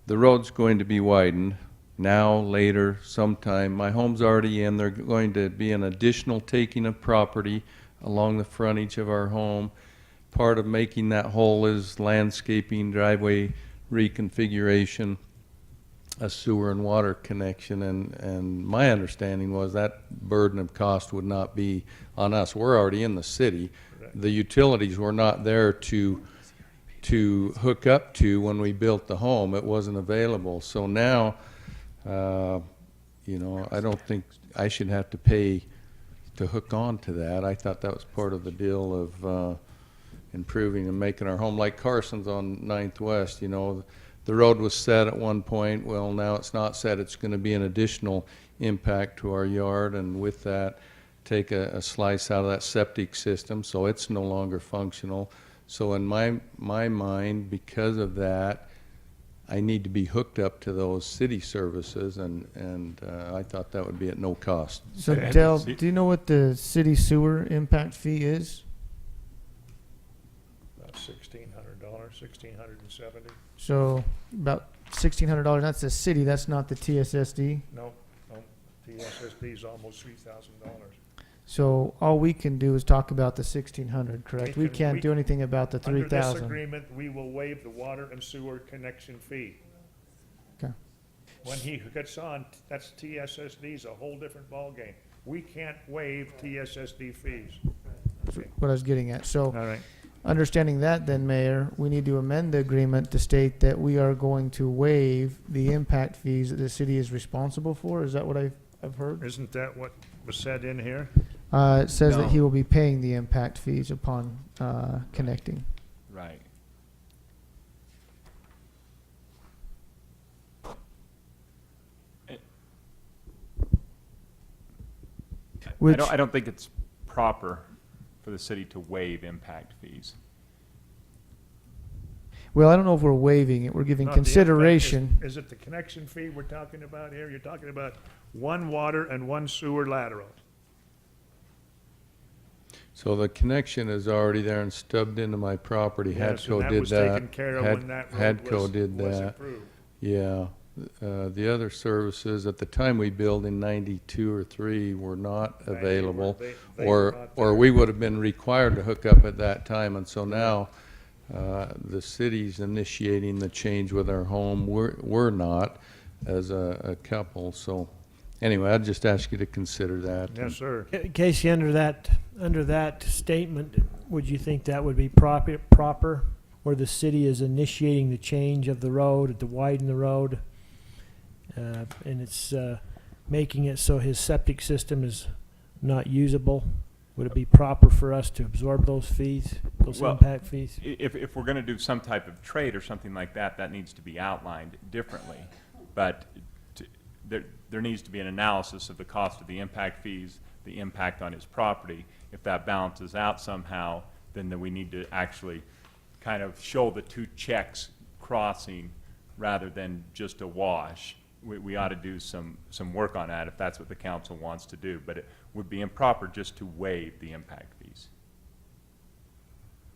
the road's going to be widened now, later, sometime. My home's already in. There's going to be an additional taking of property along the frontage of our home. Part of making that whole is landscaping, driveway reconfiguration, a sewer and water connection, and my understanding was that burden of cost would not be on us. We're already in the city. The utilities were not there to hook up to when we built the home. It wasn't available. So now, you know, I don't think I should have to pay to hook on to that. I thought that was part of the deal of improving and making our home like Carson's on 9th West. You know, the road was set at one point. Well, now it's not set. It's going to be an additional impact to our yard, and with that, take a slice out of that septic system, so it's no longer functional. So in my mind, because of that, I need to be hooked up to those city services, and I thought that would be at no cost. So Del, do you know what the city sewer impact fee is? About $1,600, $1,670. So about $1,600. That's the city. That's not the TSSD. No, TSSD is almost $3,000. So all we can do is talk about the 1,600, correct? We can't do anything about the 3,000. Under this agreement, we will waive the water and sewer connection fee. Okay. When he gets on, that's TSSD's a whole different ballgame. We can't waive TSSD fees. That's what I was getting at. So, all right. Understanding that, then, Mayor, we need to amend the agreement to state that we are going to waive the impact fees that the city is responsible for. Is that what I've heard? Isn't that what was said in here? It says No. that he will be paying the impact fees upon connecting. Right. Which, I don't think it's proper for the city to waive impact fees. well, I don't know if we're waiving it. We're giving Not the impact. consideration. Is it the connection fee we're talking about here? You're talking about one water and one sewer lateral. So the connection is already there and stubbed into my property. Yes, and Hadco that did was that. taken care of when that road Hadco did was that. approved. Yeah. The other services at the time we built in 92 or 3 were not available, they were or not or there. we would have been required to hook up at that time. And so now the city's initiating the change with our home. We're not as a couple. So anyway, I'd just ask you to consider that. Yes, sir. Casey, under that statement, would you think that would be proper, where the city is initiating the change of the road, to widen the road, and it's making it so his septic system is not usable? Would it be proper for us to absorb those fees, those Well, impact fees? If we're going to do some type of trade or something like that, that needs to be outlined differently. But there needs to be an analysis of the cost of the impact fees, the impact on his property. If that balances out somehow, then we need to actually kind of show the two checks crossing rather than just a wash. We ought to do some work on that if that's what the council wants to do. But it would be improper just to waive the impact fees.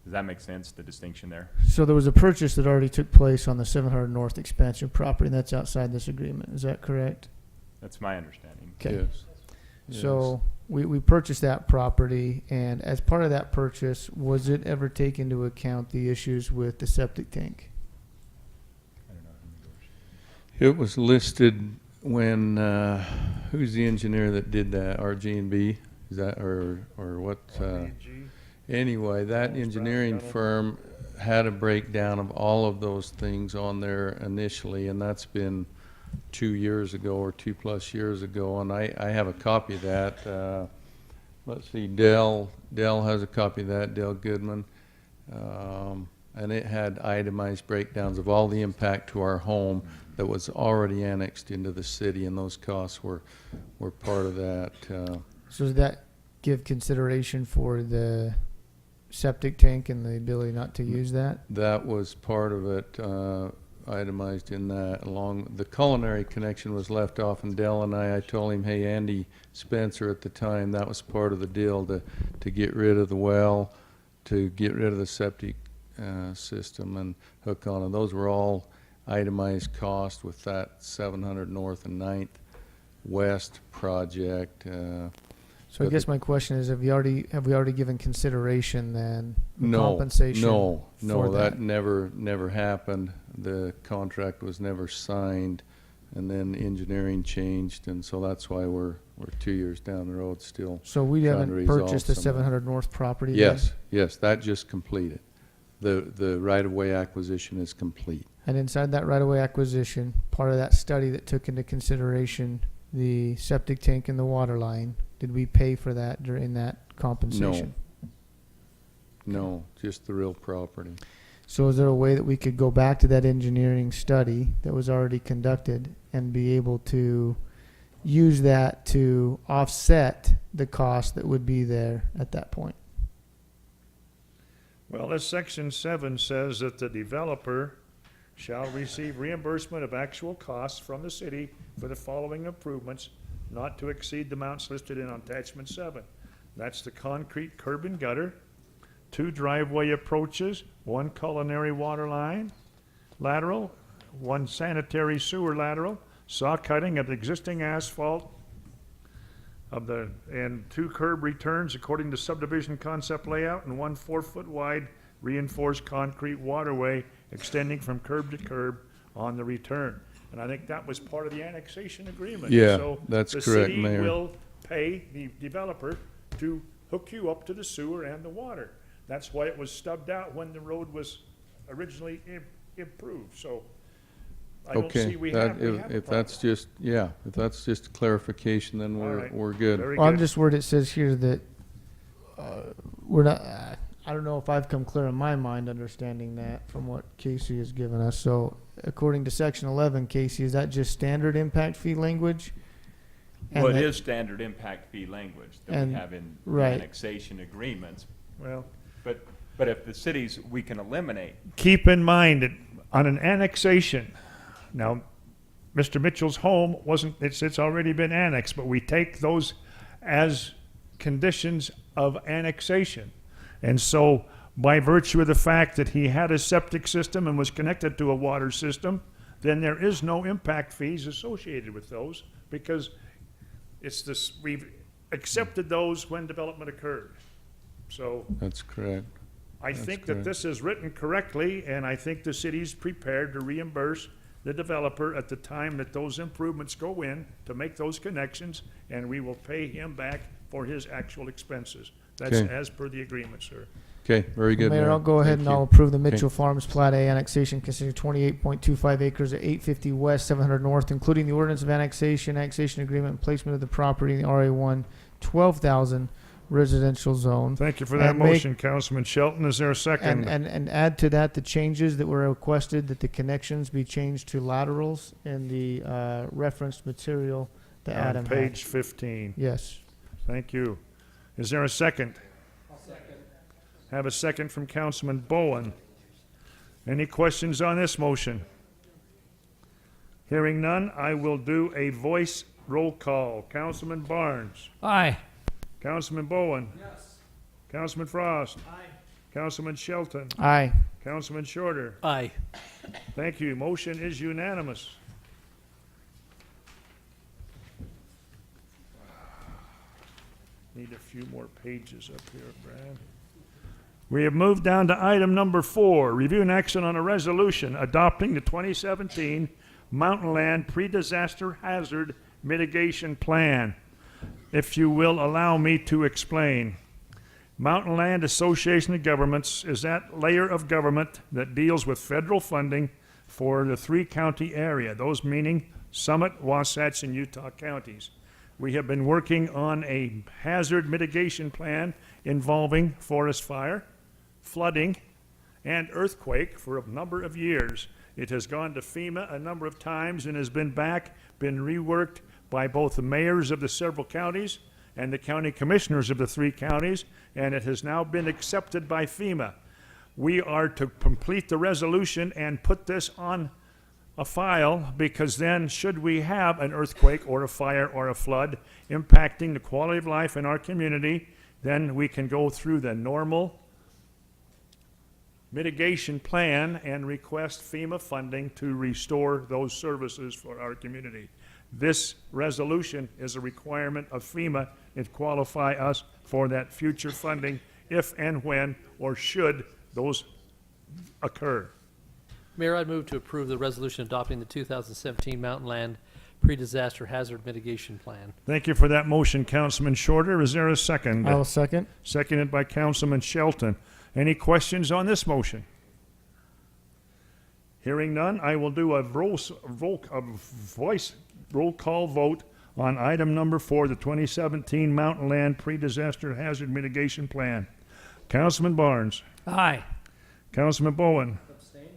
Does that make sense, the distinction there? So there was a purchase that already took place on the 700 North expansion property, and that's outside this agreement. Is that correct? That's my understanding. Okay. Yes. So we purchased that property, and as part of that purchase, was it ever take into account the issues with the septic tank? It was listed when, who's the engineer that did that? RG&B? Is that, or what? Anyway, that engineering firm had a breakdown of all of those things on there initially, and that's been 2 years ago or 2+ years ago, and I have a copy of that. Let's see, Dell has a copy of that, Dell Goodman. And it had itemized breakdowns of all the impact to our home that was already annexed into the city, and those costs were part of that. So does that give consideration for the septic tank and the ability not to use that? That was part of it, itemized in that. Along the culinary connection was left off, and Dell and I told him, hey, Andy Spencer at the time, that was part of the deal to get rid of the well, to get rid of the septic system and hook on. And those were all itemized costs with that 700 North and 9th West project. So I guess my question is, have we already given consideration then? No, compensation? No, for that never happened. The contract was never signed, and then engineering changed, and so that's why we're 2 years down the road still. So we trying to haven't resolve purchased the some of 700 North property? Yes, yes, that just completed. The right-of-way acquisition is complete. And inside that right-of-way acquisition, part of that study that took into consideration the septic tank and the water line, did we pay for that during that compensation? No, just the real property. So is there a way that we could go back to that engineering study that was already conducted and be able to use that to offset the cost that would be there at that point? Well, this section 7 says that the developer shall receive reimbursement of actual costs from the city for the following improvements, not to exceed the amounts listed in attachment 7. That's the concrete curb and gutter, 2 driveway approaches, 1 culinary water line lateral, 1 sanitary sewer lateral, saw cutting of existing asphalt and 2 curb returns according to subdivision concept layout, and 1 4-foot wide reinforced concrete waterway extending from curb to curb on the return. And I think that was part of the annexation agreement. Yeah, So that's the correct, city Mayor. will pay the developer to hook you up to the sewer and the water. That's why it was stubbed out when the road was originally improved. So I don't Okay, see we that, have a if problem. that's just, yeah, if that's just clarification, then All we're right. we're good. Very Well, I'm good. just worried it says here that we're not, I don't know if I've come clear in my mind understanding that from what Casey has given us. So according to section 11, Casey, is that just standard impact fee language? Well, it that- is standard impact fee language that And- we have in the right. annexation agreements. Well, But if the cities, we can eliminate. keep in mind that on an annexation, now, Mr. Mitchell's home it's already been annexed, but we take those as conditions of annexation. And so by virtue of the fact that he had a septic system and was connected to a water system, then there is no impact fees associated with those because we've accepted those when development occurred. So That's correct. I That's think that correct. this is written correctly, and I think the city's prepared to reimburse the developer at the time that those improvements go in to make those connections, and we will pay him back for his actual expenses. That's Okay. as per the agreement, sir. Okay, very good, Mayor, I'll go ahead Thank and you. I'll approve the Okay. Mitchell Farms Plat A annexation considering 28.25 acres at 850 West, 700 North, including the ordinance of annexation agreement, and placement of the property in the RA1 12,000 residential zone. Thank you for that And make- motion, Councilman Shelton. Is there a second? And add to that the changes that were requested, that the connections be changed to laterals in the referenced material that On Adam had. page 15. Yes. Thank you. Is there a second? I'll second. Have a second from Councilman Bowen. Any questions on this motion? Hearing none, I will do a voice roll call. Councilman Barnes. Aye. Councilman Bowen. Yes. Councilman Frost. Aye. Councilman Shelton. Aye. Councilman Shorter. Aye. Thank you. Motion is unanimous. Need a few more pages up here, Brad. We have moved down to item number 4, review and action on a resolution adopting the 2017 Mountain Land Pre-Disaster Hazard Mitigation Plan. If you will allow me to explain. Mountain Land Association of Governments is that layer of government that deals with federal funding for the 3-county area, those meaning Summit, Wasatch, and Utah counties. We have been working on a hazard mitigation plan involving forest fire, flooding, and earthquake for a number of years. It has gone to FEMA a number of times and has been reworked by both the mayors of the several counties and the county commissioners of the 3 counties, and it has now been accepted by FEMA. We are to complete the resolution and put this on a file, because then should we have an earthquake or a fire or a flood impacting the quality of life in our community, then we can go through the normal mitigation plan and request FEMA funding to restore those services for our community. This resolution is a requirement of FEMA to qualify us for that future funding if and when or should those occur. Mayor, I'd move to approve the resolution adopting the 2017 Mountain Land Pre-Disaster Hazard Mitigation Plan. Thank you for that motion, Councilman Shorter. Is there a second? I will second. Seconded by Councilman Shelton. Any questions on this motion? Hearing none, I will do a voice roll call vote on item number 4, the 2017 Mountain Land Pre-Disaster Hazard Mitigation Plan. Councilman Barnes. Aye. Councilman Bowen. Abstain.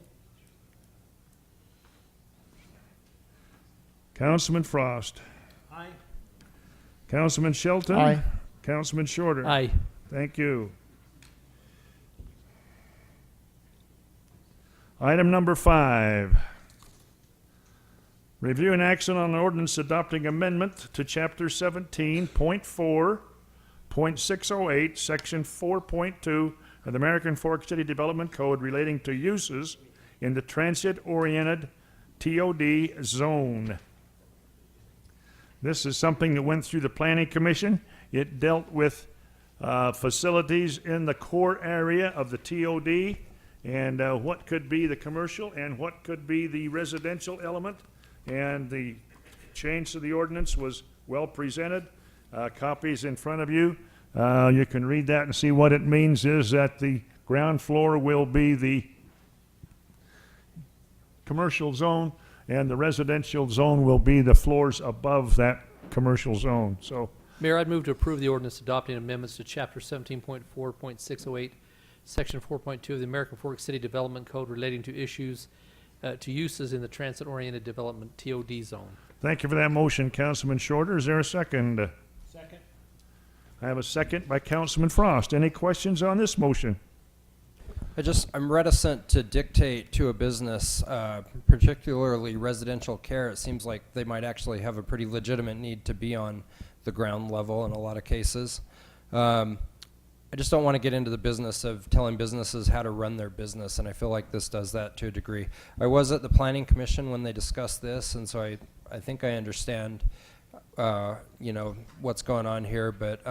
Councilman Frost. Aye. Councilman Shelton. Aye. Councilman Shorter. Aye. Thank you. Item number 5. Review and action on an ordinance adopting amendment to Chapter 17.4.608, Section 4.2 of the American Fork City Development Code relating to uses in the transit-oriented TOD zone. This is something that went through the Planning Commission. It dealt with facilities in the core area of the TOD and what could be the commercial and what could be the residential element. And the change to the ordinance was well presented. Copies in front of you. You can read that and see what it means is that the ground floor will be the commercial zone and the residential zone will be the floors above that commercial zone. So, Mayor, I'd move to approve the ordinance adopting amendments to Chapter 17.4.608, Section 4.2 of the American Fork City Development Code relating to issues to uses in the transit-oriented development TOD zone. thank you for that motion, Councilman Shorter. Is there a second? Second. I have a second by Councilman Frost. Any questions on this motion? I'm reticent to dictate to a business, particularly residential care. It seems like they might actually have a pretty legitimate need to be on the ground level in a lot of cases. I just don't want to get into the business of telling businesses how to run their business, and I feel like this does that to a degree. I was at the Planning Commission when they discussed this, and so I think I understand, what's going on here, but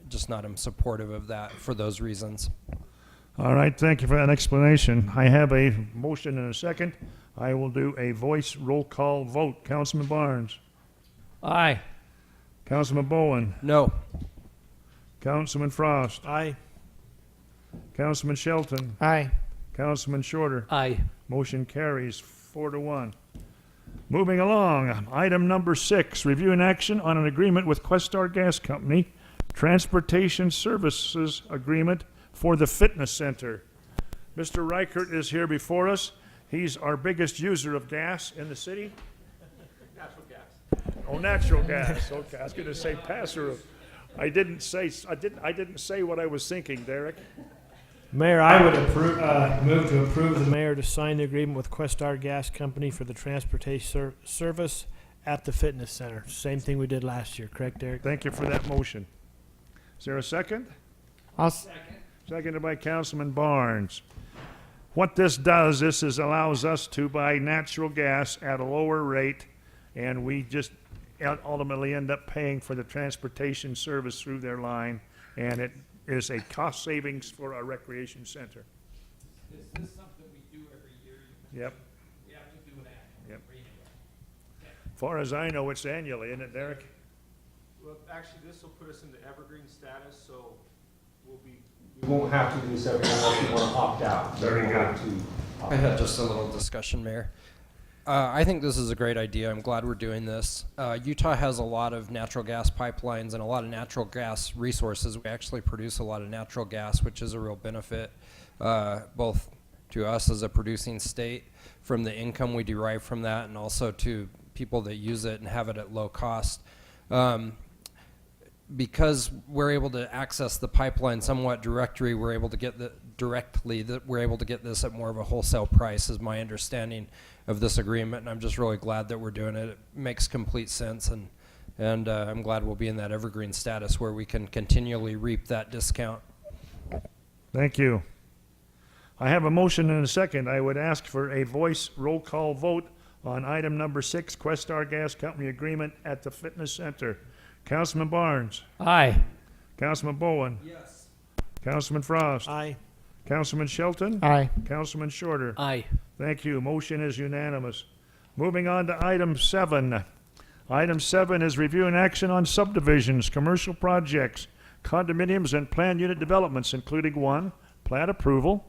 just not am supportive of that for those reasons. All right, thank you for that explanation. I have a motion and a second. I will do a voice roll call vote. Councilman Barnes. Aye. Councilman Bowen. No. Councilman Frost. Aye. Councilman Shelton. Aye. Councilman Shorter. Aye. Motion carries 4-1. Moving along, item number 6, review and action on an agreement with Questar Gas Company, Transportation Services Agreement for the Fitness Center. Mr. Reichert is here before us. He's our biggest user of gas in the city. Natural gas. Oh, natural gas. Okay, I was going to say passer. I didn't say what I was thinking, Derek. Mayor, I would move to approve the mayor to sign the agreement with Questar Gas Company for the transportation service at the fitness center. Same thing we did last year, correct, Derek? Thank you for that motion. Is there a second? I'll Seconded by Councilman Barnes. What this does, allows us to buy natural gas at a lower rate, and we just ultimately end up paying for the transportation service through their line, and it is a cost savings for our recreation center. Is this something we do every year? Yep. We have to do it annually. Yep. As far as I know, it's annually, isn't it, Derek? Well, actually, this will put us into evergreen status, so we won't have to do this every year unless we want to opt out. Very good. I had just a little discussion, Mayor. I think this is a great idea. I'm glad we're doing this. Utah has a lot of natural gas pipelines and a lot of natural gas resources. We actually produce a lot of natural gas, which is a real benefit both to us as a producing state from the income we derive from that, and also to people that use it and have it at low cost. Because we're able to access the pipeline somewhat directly, we're able to get we're able to get this at more of a wholesale price, is my understanding of this agreement, and I'm just really glad that we're doing it. It makes complete sense, and I'm glad we'll be in that evergreen status where we can continually reap that discount. Thank you. I have a motion and a second. I would ask for a voice roll call vote on item number 6, Questar Gas Company agreement at the fitness center. Councilman Barnes. Aye. Councilman Bowen. Yes. Councilman Frost. Aye. Councilman Shelton. Aye. Councilman Shorter. Aye. Thank you. Motion is unanimous. Moving on to item 7. Item 7 is review and action on subdivisions, commercial projects, condominiums, and planned unit developments, including 1, plat approval,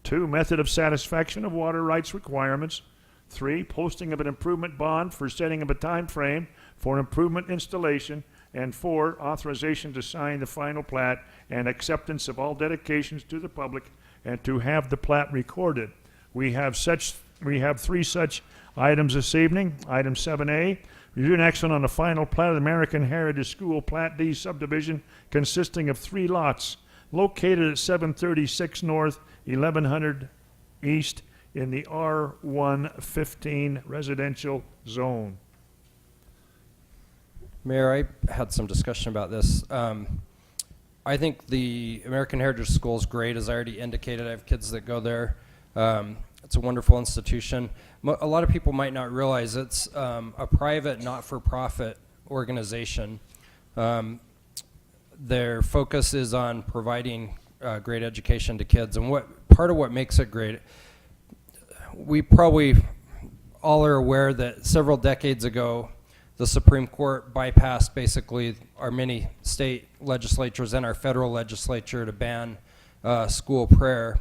2, method of satisfaction of water rights requirements, 3, posting of an improvement bond for setting of a time frame for improvement installation, and 4, authorization to sign the final plat and acceptance of all dedications to the public and to have the plat recorded. We have 3 such items this evening. Item 7A, review and action on the final plat of the American Heritage School Plat D subdivision consisting of 3 lots located at 736 North, 1100 East in the R115 residential zone. Mayor, I had some discussion about this. I think the American Heritage School is great. As I already indicated, I have kids that go there. It's a wonderful institution. A lot of people might not realize it's a private, not-for-profit organization. Their focus is on providing great education to kids, and part of what makes it great, we probably all are aware that several decades ago, the Supreme Court bypassed basically our many state legislatures and our federal legislature to ban school prayer.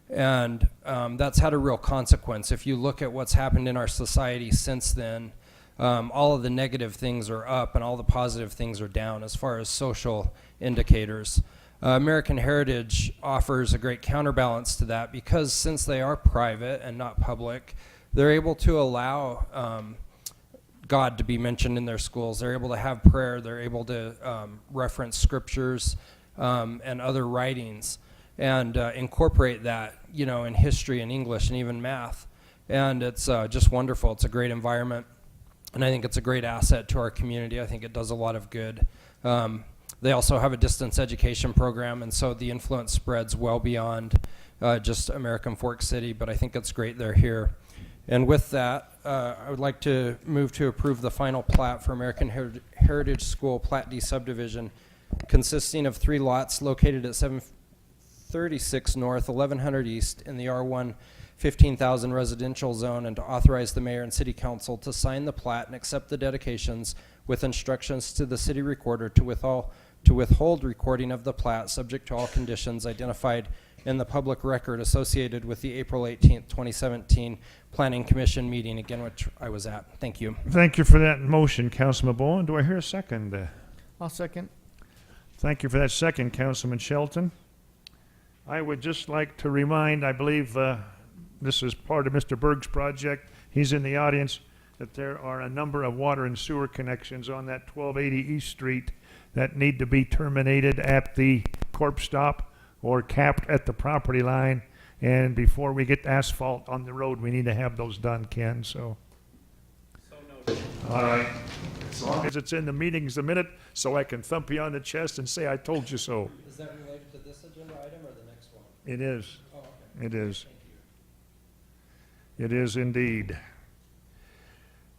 And that's had a real consequence. If you look at what's happened in our society since then, all of the negative things are up and all the positive things are down as far as social indicators. American Heritage offers a great counterbalance to that because since they are private and not public, they're able to allow God to be mentioned in their schools. They're able to have prayer. They're able to reference scriptures and other writings and incorporate that, in history and English and even math. And it's just wonderful. It's a great environment. And I think it's a great asset to our community. I think it does a lot of good. They also have a distance education program, and so the influence spreads well beyond just American Fork City, but I think it's great they're here. And with that, I would like to move to approve the final plat for American Heritage School Plat D subdivision, consisting of 3 lots located at 736 North, 1100 East in the R1 15,000 residential zone, and to authorize the mayor and city council to sign the plat and accept the dedications with instructions to the city recorder to withhold recording of the plat subject to all conditions identified in the public record associated with the April 18th, 2017 Planning Commission meeting, again, which I was at. Thank you. Thank you for that motion, Councilman Bowen. Do I hear a second? I'll second. Thank you for that second, Councilman Shelton. I would just like to remind, I believe this is part of Mr. Berg's project. He's in the audience, that there are a number of water and sewer connections on that 1280 East Street that need to be terminated at the corp stop or capped at the property line. And before we get asphalt on the road, we need to have those done, Ken, so. All right. As long as it's in the meetings a minute, so I can thump you on the chest and say, I told you so. Is that related to this agenda item or the next one? It is. Oh, okay. It is. It is indeed.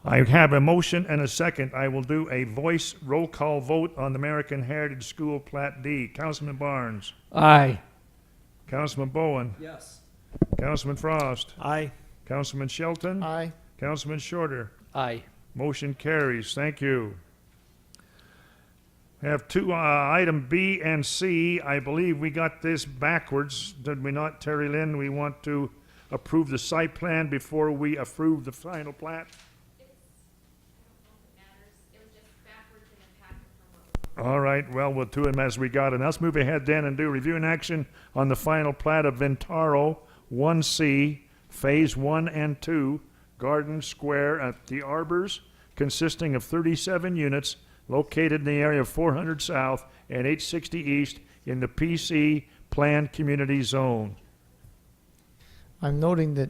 I have a motion and a second. I will do a voice roll call vote on the American Heritage School Plat D. Councilman Barnes. Aye. Councilman Bowen. Yes. Councilman Frost. Aye. Councilman Shelton. Aye. Councilman Shorter. Aye. Motion carries. Thank you. We have two item B and C. I believe we got this backwards, did we not, Terry Lynn? We want to approve the site plan before we approve the final plat? All right, well, we'll do them as we got it. Let's move ahead then and do review and action on the final plat of Ventaro 1C, Phase 1 and 2, Garden Square at the Arbors, consisting of 37 units located in the area of 400 South and 860 East in the PC Planned Community Zone. I'm noting that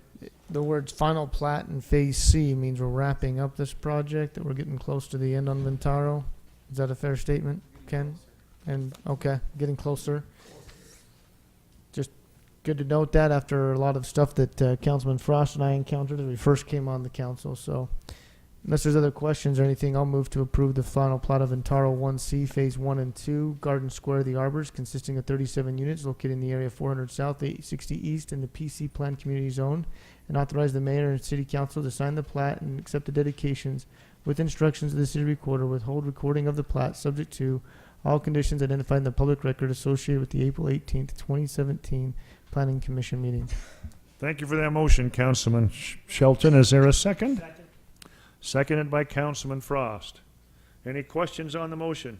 the words final plat in Phase C means we're wrapping up this project, that we're getting close to the end on Ventaro. Is that a fair statement, Ken? And, okay, getting closer. Just good to note that after a lot of stuff that Councilman Frost and I encountered when we first came on the council. So unless there's other questions or anything, I'll move to approve the final plat of Ventaro 1C, Phase 1 and 2, Garden Square, The Arbors, consisting of 37 units located in the area of 400 South, 860 East in the PC Planned Community Zone, and authorize the mayor and city council to sign the plat and accept the dedications with instructions of the city recorder, withhold recording of the plat subject to all conditions identified in the public record associated with the April 18th, 2017 Planning Commission meeting. Thank you for that motion, Councilman Shelton. Is there a second? Seconded by Councilman Frost. Any questions on the motion?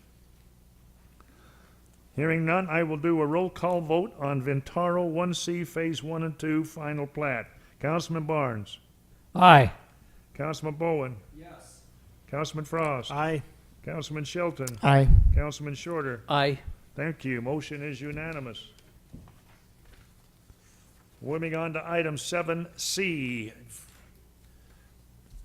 Hearing none, I will do a roll call vote on Ventaro 1C, Phase 1 and 2, final plat. Councilman Barnes. Aye. Councilman Bowen. Yes. Councilman Frost. Aye. Councilman Shelton. Aye. Councilman Shorter. Aye. Thank you. Motion is unanimous. Moving on to item 7C.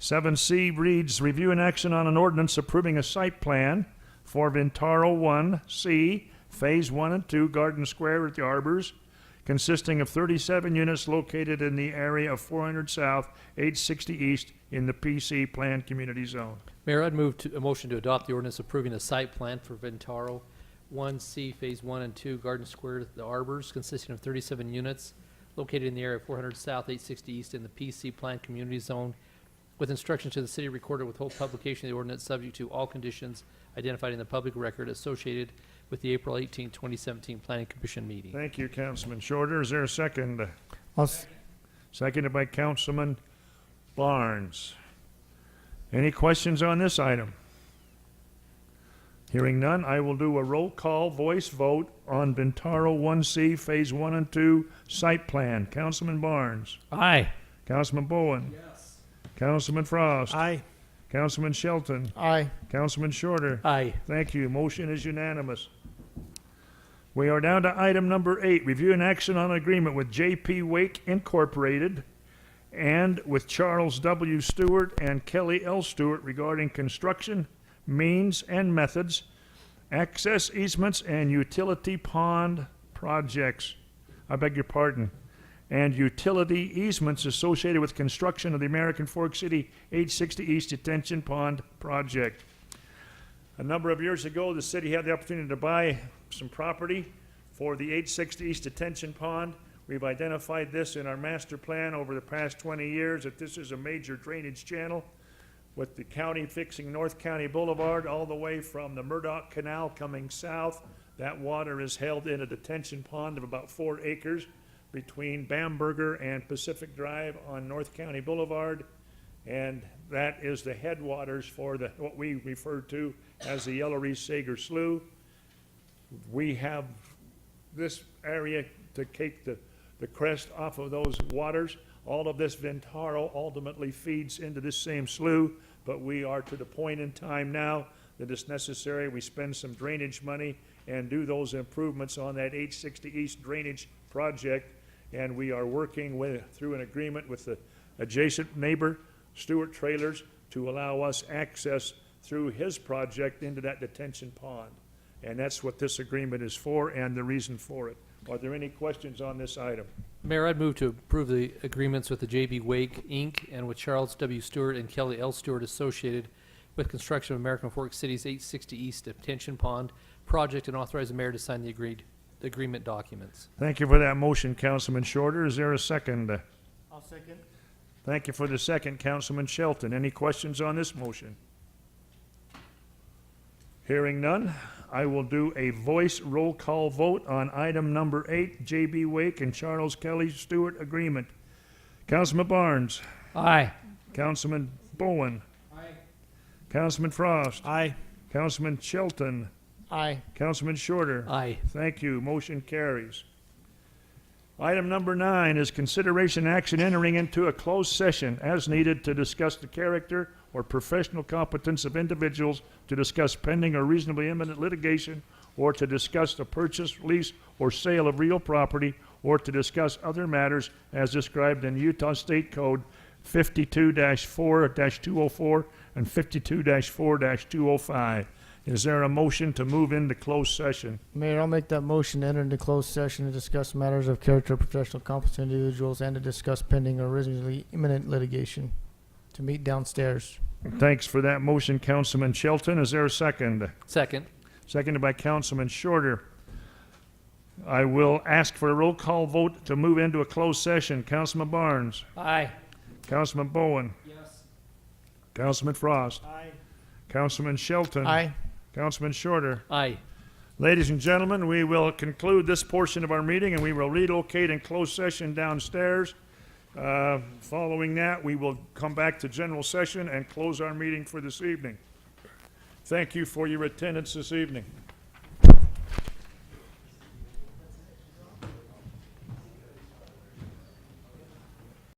7C reads, review and action on an ordinance approving a site plan for Ventaro 1C, Phase 1 and 2, Garden Square at the Arbors, consisting of 37 units located in the area of 400 South, 860 East in the PC Planned Community Zone. Mayor, I'd move to a motion to adopt the ordinance approving a site plan for Ventaro 1C, Phase 1 and 2, Garden Square, The Arbors, consisting of 37 units located in the area of 400 South, 860 East in the PC Planned Community Zone, with instructions to the city recorder withhold publication of the ordinance subject to all conditions identified in the public record associated with the April 18, 2017 Planning Commission meeting. Thank you, Councilman Shorter. Is there a second? I'll Seconded by Councilman Barnes. Any questions on this item? Hearing none, I will do a roll call voice vote on Ventaro 1C, Phase 1 and 2 site plan. Councilman Barnes. Aye. Councilman Bowen. Yes. Councilman Frost. Aye. Councilman Shelton. Aye. Councilman Shorter. Aye. Thank you. Motion is unanimous. We are down to item number 8, review and action on an agreement with J.P. Wake Incorporated and with Charles W. Stewart and Kelly L. Stewart regarding construction, means and methods, access easements, and utility pond projects. I beg your pardon. And utility easements associated with construction of the American Fork City 860 East Detention Pond project. A number of years ago, the city had the opportunity to buy some property for the 860 East Detention Pond. We've identified this in our master plan over the past 20 years that this is a major drainage channel with the county fixing North County Boulevard all the way from the Murdoch Canal coming south. That water is held in a detention pond of about 4 acres between Bamberger and Pacific Drive on North County Boulevard. And that is the headwaters for what we refer to as the Yellow Reese Sager Slough. We have this area to take the crest off of those waters. All of this Ventaro ultimately feeds into this same slough, but we are to the point in time now that it's necessary we spend some drainage money and do those improvements on that 860 East drainage project. And we are working through an agreement with the adjacent neighbor, Stewart Trailers, to allow us access through his project into that detention pond. And that's what this agreement is for and the reason for it. Are there any questions on this item? Mayor, I'd move to approve the agreements with the J.B. Wake, Inc. and with Charles W. Stewart and Kelly L. Stewart associated with construction of American Fork City's 860 East Detention Pond project, and authorize the mayor to sign the agreement documents. Thank you for that motion, Councilman Shorter. Is there a second? I'll second. Thank you for the second, Councilman Shelton. Any questions on this motion? Hearing none, I will do a voice roll call vote on item number 8, J.B. Wake and Charles Kelly Stewart agreement. Councilman Barnes. Aye. Councilman Bowen. Councilman Frost. Aye. Councilman Shelton. Aye. Councilman Shorter. Aye. Thank you. Motion carries. Item number 9 is consideration action entering into a closed session as needed to discuss the character or professional competence of individuals, to discuss pending or reasonably imminent litigation, or to discuss the purchase, lease, or sale of real property, or to discuss other matters as described in Utah State Code 52-4-204 and 52-4-205. Is there a motion to move into closed session? Mayor, I'll make that motion to enter into closed session to discuss matters of character, professional competence of individuals, and to discuss pending or reasonably imminent litigation. To meet downstairs. Thanks for that motion, Councilman Shelton. Is there a second? Second. Seconded by Councilman Shorter. I will ask for a roll call vote to move into a closed session. Councilman Barnes. Aye. Councilman Bowen. Yes. Councilman Frost. Aye. Councilman Shelton. Aye. Councilman Shorter. Aye. Ladies and gentlemen, we will conclude this portion of our meeting and we will relocate in closed session downstairs. Following that, we will come back to general session and close our meeting for this evening. Thank you for your attendance this evening.